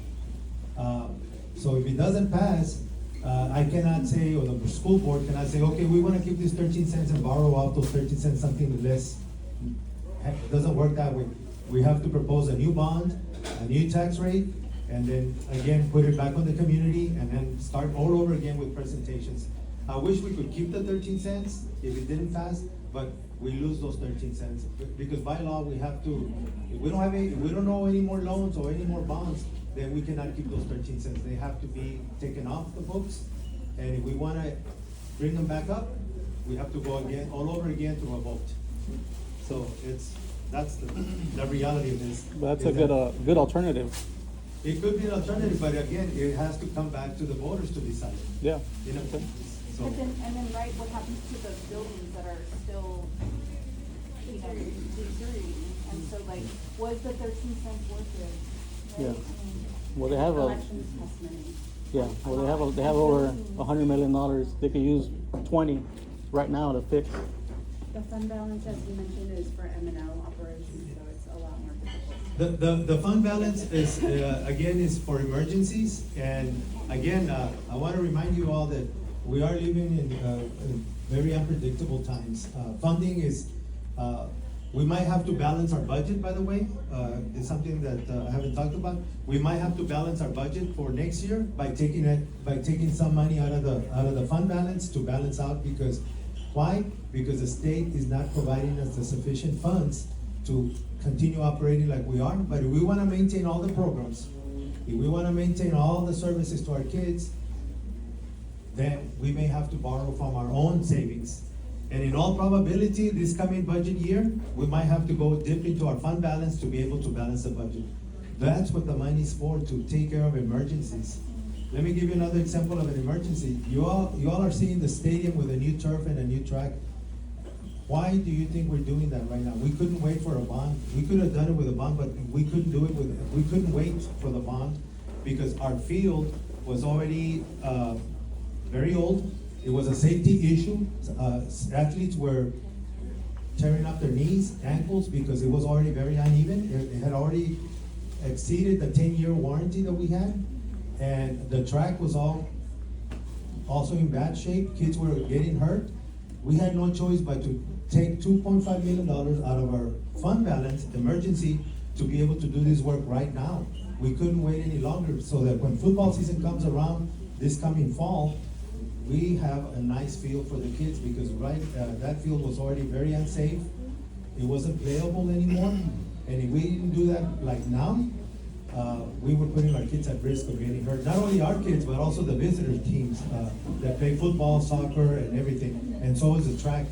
So if it doesn't pass, I cannot say, or the school board cannot say, okay, we wanna keep this 13 cents and borrow out those 13 cents, something less. It doesn't work that way. We have to propose a new bond, a new tax rate, and then again, put it back on the community, and then start all over again with presentations. I wish we could keep the 13 cents if it didn't pass, but we lose those 13 cents. Because by law, we have to, if we don't owe any more loans or any more bonds, then we cannot keep those 13 cents. They have to be taken off the books. And if we wanna bring them back up, we have to go again, all over again through a vote. So that's the reality of this. But that's a is that good alternative. It could be an alternative, but again, it has to come back to the voters to decide. Yeah. You know, so. But then, and then, right, what happens to the buildings that are still, you know, deteriorating? And so like, was the 13 cents worth it? Right? Yeah. I mean, Well, they have elections cost money. yeah. Well, they have over $100 million. They could use 20 right now to fix. The fund balance, as you mentioned, is for M&L operations, so it's a lot more difficult. The fund balance is, again, is for emergencies, and again, I wanna remind you all that we are living in very unpredictable times. Funding is, we might have to balance our budget, by the way, it's something that I haven't talked about. We might have to balance our budget for next year by taking some money out of the fund balance to balance out, because, why? Because the state is not providing us the sufficient funds to continue operating like we are. But if we wanna maintain all the programs, if we wanna maintain all the services to our kids, then we may have to borrow from our own savings. And in all probability, this coming budget year, we might have to go dip into our fund balance to be able to balance the budget. That's what the money is for, to take care of emergencies. Let me give you another example of an emergency. You all are seeing the stadium with a new turf and a new track. Why do you think we're doing that right now? We couldn't wait for a bond. We could have done it with a bond, but we couldn't do it we couldn't wait for the bond because our field was already very old. It was a safety issue. Athletes were tearing up their knees, ankles, because it was already very uneven. It had already exceeded the 10-year warranty that we had. And the track was also in bad shape. Kids were getting hurt. We had no choice but to take $2.5 million out of our fund balance, emergency, to be able to do this work right now. We couldn't wait any longer, so that when football season comes around this coming fall, we have a nice field for the kids, because that field was already very unsafe. It wasn't playable anymore. And if we didn't do that like now, we were putting our kids at risk of getting hurt. Not only our kids, but also the visitor teams that play football, soccer, and everything. And so is the track.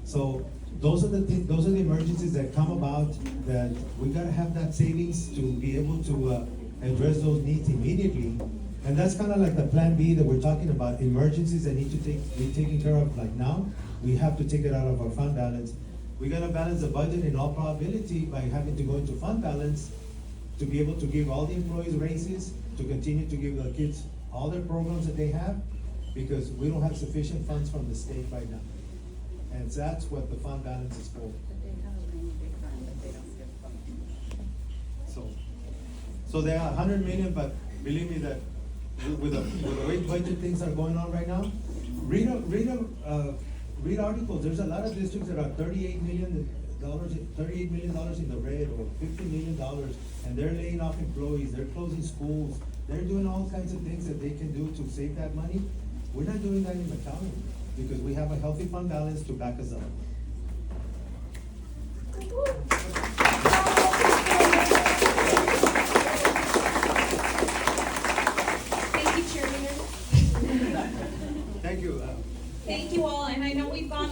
So those are the emergencies that come about, that we gotta have that savings to be able to address those needs immediately. And that's kind of like the plan B that we're talking about, emergencies that need to be taken care of like now. We have to take it out of our fund balance. We're gonna balance the budget in all probability by having to go into fund balance to be able to give all the employees raises, to continue to give the kids all their programs that they have, because we don't have sufficient funds from the state right now. And that's what the fund balance is for. But they have a rainy day fund, but they don't get funding. So they are 100 million, but believe me that with the way budget things are going on right now, read articles. There's a lot of districts that are $38 million in the red, or $50 million, and they're laying off employees, they're closing schools, they're doing all kinds of things that they can do to save that money. We're not doing that in McAllen, because we have a healthy fund balance to back us up.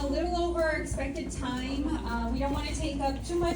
a little over our expected time. We don't wanna take up too much